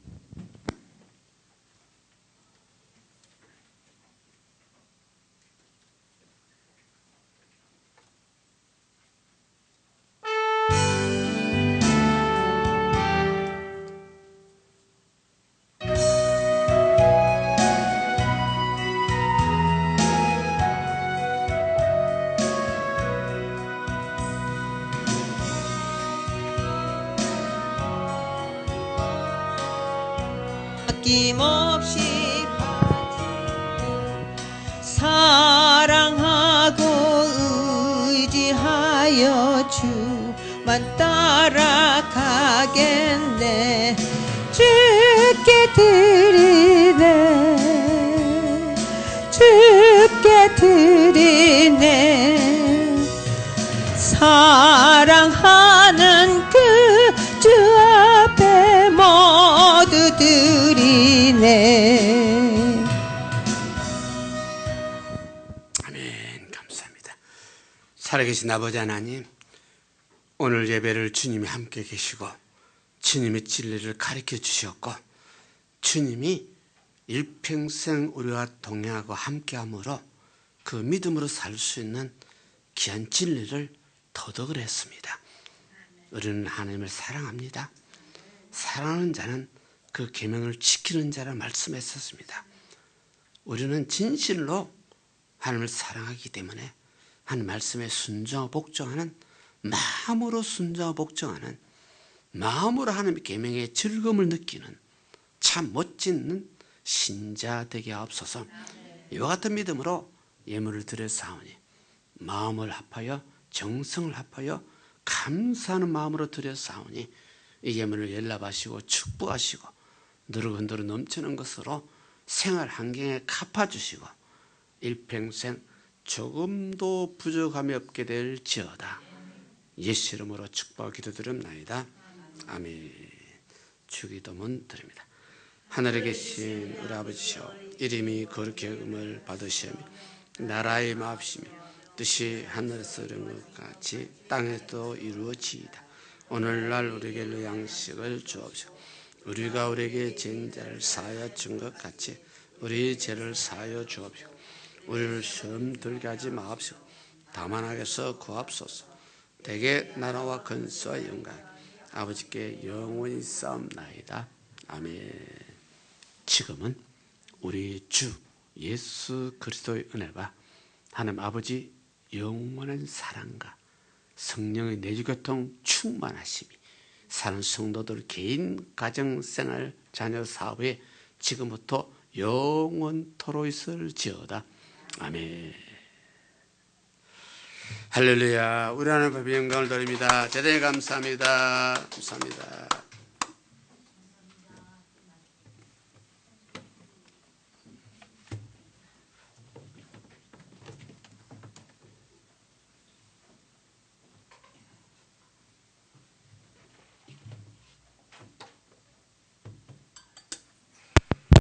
아낌없이 사랑하고 의지하여 주만 따라가겠네. 주께 드리네, 주께 드리네. 사랑하는 그 주 앞에 모두 드리네. 아멘. 감사합니다. 살아계신 아버지 하나님, 오늘 예배를 주님이 함께 계시고 주님의 진리를 가르쳐 주셨고 주님이 일평생 우리와 동행하고 함께함으로 그 믿음으로 살 수 있는 귀한 진리를 터득을 했습니다. 우리는 하나님을 사랑합니다. 사랑하는 자는 그 계명을 지키는 자라 말씀했었습니다. 우리는 진실로 하나님을 사랑하기 때문에 하나님 말씀에 순종하고 복종하는, 마음으로 순종하고 복종하는, 마음으로 하나님의 계명의 즐거움을 느끼는 참 멋진 신자 되게 하옵소서. 이와 같은 믿음으로 예물을 드려 사오니 마음을 합하여 정성을 합하여 감사하는 마음으로 드려 사오니 이 예물을 연락하시고 축복하시고 누르건더러 넘치는 것으로 생활 환경에 갚아주시고 일평생 조금도 부족함이 없게 될지어다. 예수 이름으로 축복하고 기도드립나이다. 아멘. 주기도문 드립니다. 하늘에 계신 우리 아버지시여, 이름이 거룩히 여김을 받으시오며 나라의 마옵시며 뜻이 하늘에서 이룬 것 같이 땅에도 이루어지이다. 오늘날 우리에게 양식을 주옵시고 우리가 우리에게 죄인 자를 사하여 준 것 같이 우리 죄를 사하여 주옵시고 우리를 시험 들게 하지 마옵시고 다만 악에서 구하옵소서. 대개 나라와 근수와 영광 아버지께 영원히 싸움나이다. 아멘. 지금은 우리 주 예수 그리스도의 은혜가 하나님 아버지 영원한 사랑과 성령의 내주교통 충만하심이 사는 성도들 개인 가정생활 자녀 사업에 지금부터 영원토록 있을지어다. 아멘. 할렐루야. 우리 하나님 앞에 영광을 드립니다. 대단히 감사합니다. 감사합니다.